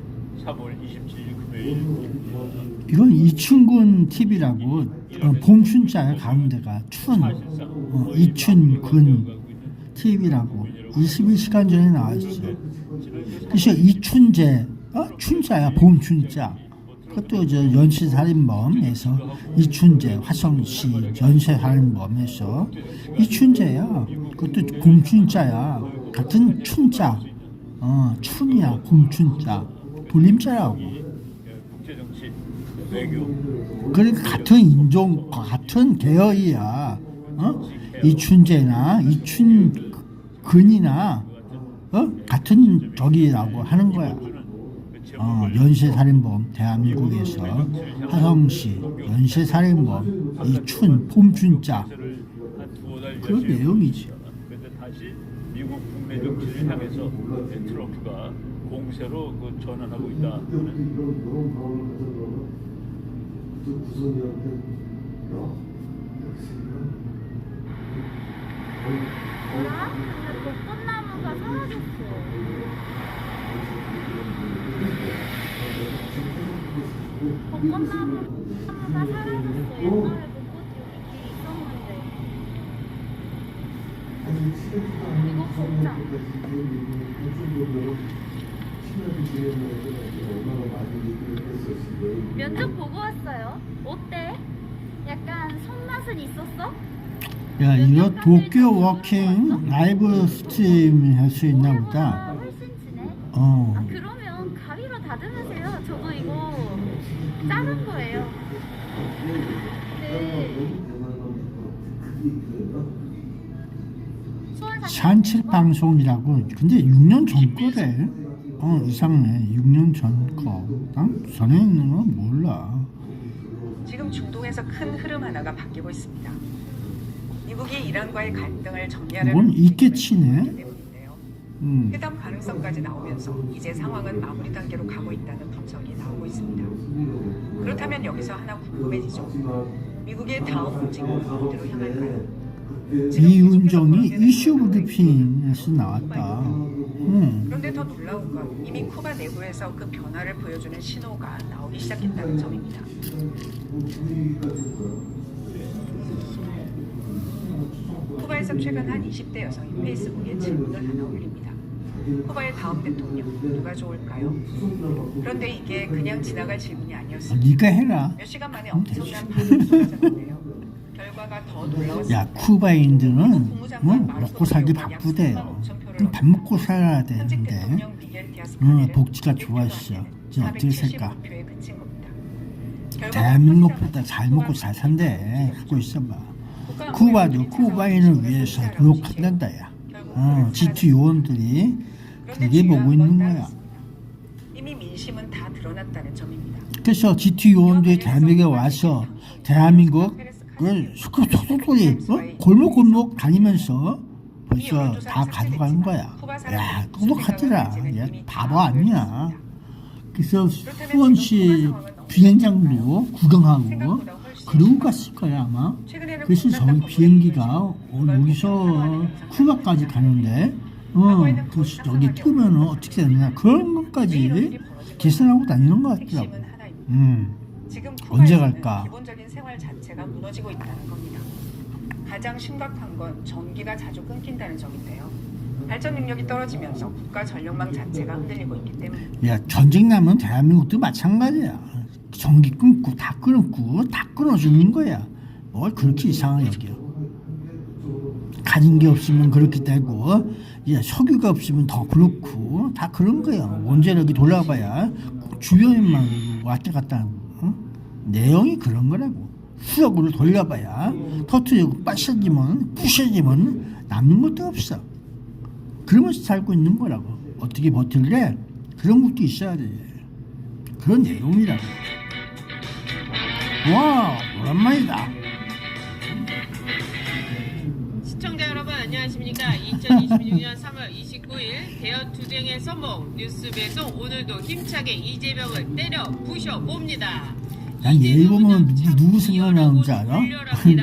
3월 27일 금요일. 이건 이춘근 TV라고 봄춘자야 가운데가 춘 이춘근 TV라고 22시간 전에 나왔어. 그래서 이춘재 춘자야 봄춘자. 그것도 저 연쇄살인범에서 이춘재 화성시 연쇄살인범에서 이춘재야. 그것도 봄춘자야. 같은 춘자. 춘이야 봄춘자. 돌림자라고. 국제정치, 외교. 그러니까 같은 인종, 같은 계열이야. 이춘재나 이춘근이나 같은 저기라고 하는 거야. 연쇄살인범 대한민국에서 화성시 연쇄살인범 이춘 봄춘자 그 내용이지. 그런데 다시 미국 국내 정치를 향해서 트럼프가 공세로 그 전환하고 있다. 벚꽃나무가 사라졌어. 벚꽃나무가 사라졌어. 옛날에 벚꽃이 여기 있었는데. 이거 진짜. 면접 보고 왔어요. 어때? 약간 손맛은 있었어? 야 이거 도쿄 워킹 라이브 스트림 할 수 있나 보다. 훨씬 지네. 그러면 가위로 다듬으세요. 저도 이거 자른 거예요. 산책 방송이라고. 근데 6년 전 거래. 이상해. 6년 전 거. 난 전에 있는 건 몰라. 지금 중동에서 큰 흐름 하나가 바뀌고 있습니다. 미국이 이란과의 갈등을 정리하려는 뭔 있겠지네. 회담 가능성까지 나오면서 이제 상황은 마무리 단계로 가고 있다는 분석이 나오고 있습니다. 그렇다면 여기서 하나 궁금해지죠. 미국의 다음 움직임은 어디로 향할까요? 이윤정이 이슈 브리핑에서 나왔다. 그런데 더 놀라운 건 이미 쿠바 내부에서 그 변화를 보여주는 신호가 나오기 시작했다는 점입니다. 쿠바에서 최근 한 20대 여성이 페이스북에 질문을 하나 올립니다. 쿠바의 다음 대통령 누가 좋을까요? 그런데 이게 그냥 지나갈 질문이 아니었습니다. 네가 해라. 몇 시간 만에 엄청난 반응이 쏟아졌는데요. 결과가 더 놀라웠습니다. 야 쿠바인들은 먹고 살기 바쁘대요. 밥 먹고 살아야 되는데 복지가 좋았어. 이제 어떻게 살까? 475표에 그친 겁니다. 대한민국보다 잘 먹고 잘 산대. 하고 있어봐. 쿠바인을 위해서 노력한단다 야. G2 요원들이 그게 보고 있는 거야. 이미 민심은 다 드러났다는 점입니다. 그래서 G2 요원들이 대한민국에 와서 대한민국을 소소소리 골목골목 다니면서 벌써 다 가져가는 거야. 야, 똑똑하더라. 야, 바보 아니야. 그래서 수원시 비행장도 구경하고 그러고 갔을 거야 아마. 그래서 저희 비행기가 여기서 쿠바까지 가는데 그래서 저기 뜨면 어떻게 되느냐 그런 것까지 계산하고 다니는 것 같더라고. 지금 언제 쿠바에서는 갈까? 기본적인 생활 자체가 무너지고 있다는 겁니다. 가장 심각한 건 전기가 자주 끊긴다는 점인데요. 발전 능력이 떨어지면서 국가 전력망 자체가 흔들리고 있기 때문입니다. 야, 전쟁 나면 대한민국도 마찬가지야. 전기 끊고 다 끊고 다 끊어주는 거야. 뭘 그렇게 이상하게 여겨. 가진 게 없으면 그렇게 되고, 야, 석유가 없으면 더 그렇고 다 그런 거야. 원자력이 돌아봐야 주변에만 왔다 갔다 하고. 내용이 그런 거라고. 수력으로 돌려봐야 터트리고 부셔지면 남는 것도 없어. 그러면서 살고 있는 거라고. 어떻게 버틸래? 그런 것도 있어야 돼. 그런 내용이라고. 와, 오랜만이다. 시청자 여러분 안녕하십니까. 2026년 3월 29일 대여투쟁의 선봉 뉴스 배송 오늘도 힘차게 이재명을 때려 부셔봅니다. 난 얘 보면 누구 생각나는 줄 알아?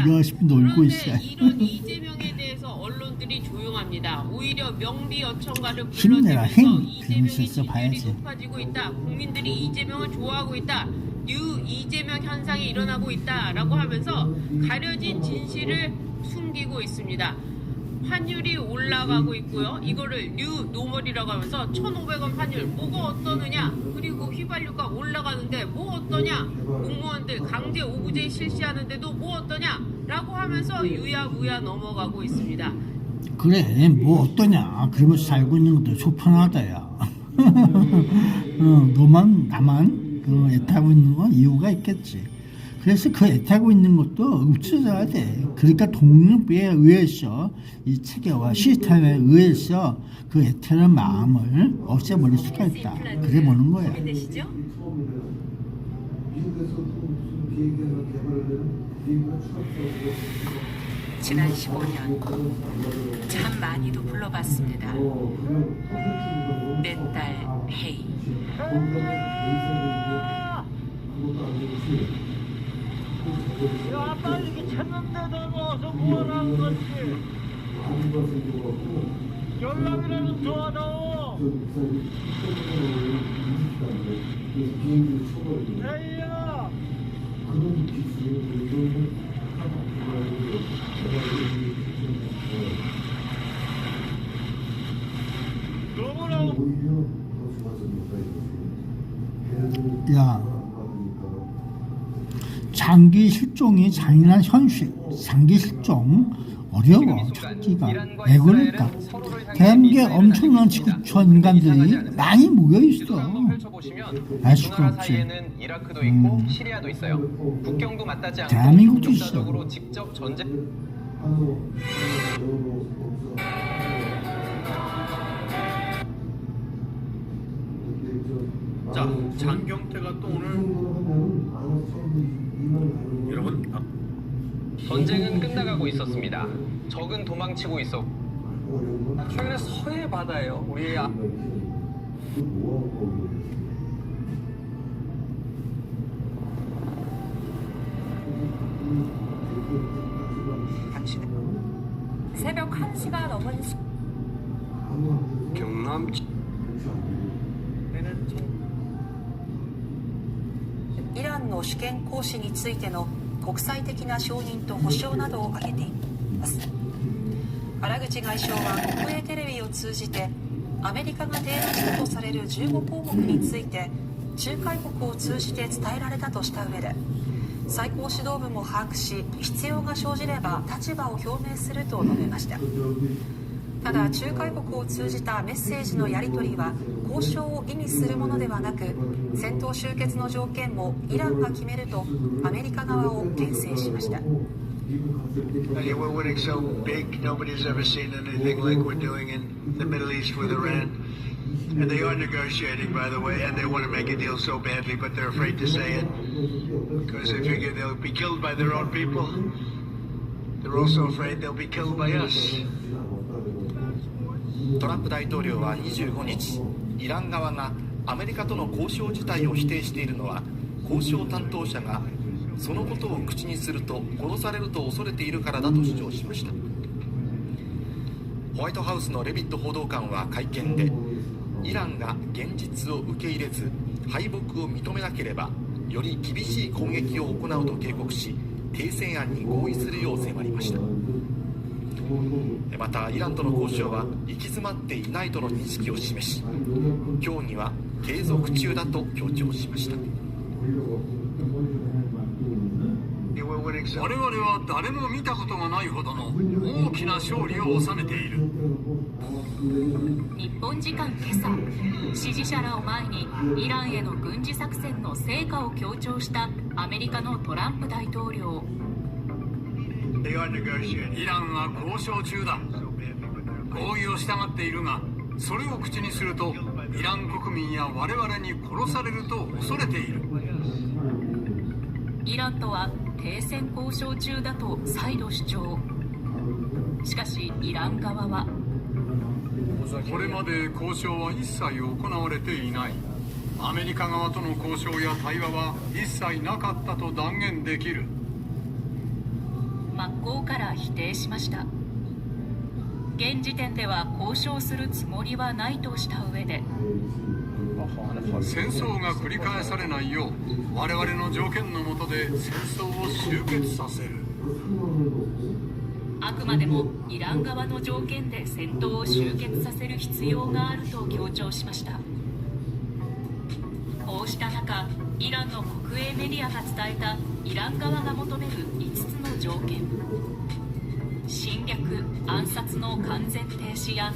열심히 놀고 있어. 이런 이재명에 대해서 언론들이 조용합니다. 오히려 명비어천가를 힘내라, 불러대면서 힘. 이재명의 재밌었어, 봐야지. 지지율이 높아지고 있다. 국민들이 이재명을 좋아하고 있다. 뉴 이재명 현상이 일어나고 있다라고 하면서 가려진 진실을 숨기고 있습니다. 환율이 올라가고 있고요. 이거를 뉴 노멀이라고 하면서 1,500원 환율 뭐가 어떠느냐, 그리고 휘발유가 올라가는데 뭐 어떠냐, 공무원들 강제 오부제 실시하는데도 뭐 어떠냐라고 하면서 유야무야 넘어가고 있습니다. 그래, 뭐 어떠냐. 그러면서 살고 있는 것도 소편하다 야. 너만 나만 애타고 있는 건 이유가 있겠지. 그래서 그 애타고 있는 것도 없어져야 돼. 그러니까 독립에 의해서 이 체계와 시스템에 의해서 그 애타는 마음을 없애버릴 수가 있다. 그래 보는 거야. 고민되시죠? 지난 15년 참 많이도 불러봤습니다. 내 딸 헤이. 야, 빨리 이렇게 찾는데도 와서 뭐하는 거지? 연락이라도 더 하다오. 에이야. 야, 장기 실종이 잔인한 현실. 장기 실종 어려워 찾기가. 왜 그럴까? 대한민국에 엄청난 지구촌 인간들이 많이 모여있어. 알 수가 없지. 이라크도 있고 시리아도 있어요. 국경도 맞닿지 않고 대한민국도 있어. 역사적으로 직접 전쟁. 자, 장경태가 또 오늘 여러분 전쟁은 끝나가고 있었습니다. 적은 도망치고 있었고 최근에 서해 바다예요. 우리 새벽 1시가 넘은 경남イランの主権行使についての国際的な承認と保証などを挙げています。原口外相は国営テレビを通じてアメリカが提案したとされる15項目について仲介国を通じて伝えられたとした上で、最高指導部も把握し必要が生じれば立場を表明すると述べました。ただ仲介国を通じたメッセージのやり取りは公交渉を意味するものではなく、戦闘終結の条件もイランが決めるとアメリカ側を牽制しました。We're winning so big, nobody's ever seen anything like we're doing in the Middle East with Iran. And they are negotiating, by the way, and they want to make a deal so badly, but they're afraid to say it because they figure they'll be killed by their own people. They're also afraid they'll be killed by us. トランプ大統領は25日、イラン側がアメリカとの交渉自体を否定しているのは、交渉担当者がそのことを口にすると殺されると恐れているからだと主張しました。ホワイトハウスのレビット報道官は会見で、イランが現実を受け入れず敗北を認めなければより厳しい攻撃を行うと警告し、停戦案に合意するよう迫りました。またイランとの交渉は行き詰まっていないとの認識を示し、協議は継続中だと強調しました。我々は誰も見たことがないほどの大きな勝利を収めている。日本時間今朝、支持者らを前にイランへの軍事作戦の成果を強調したアメリカのトランプ大統領。イランは交渉中だ。合意を従っているが、それを口にするとイラン国民や我々に殺されると恐れている。イランとは停戦交渉中だと再度主張。しかしイラン側は、これまで交渉は一切行われていない。アメリカ側との交渉や対話は一切なかったと断言できる。真っ向から否定しました。現時点では交渉するつもりはないとした上で、戦争が繰り返されないよう我々の条件の下で戦争を終結させる。あくまでもイラン側の条件で戦闘を終結させる必要があると強調しました。こうした中、イランの国営メディアが伝えたイラン側が求める5つの条件、侵略・暗殺の完全停止や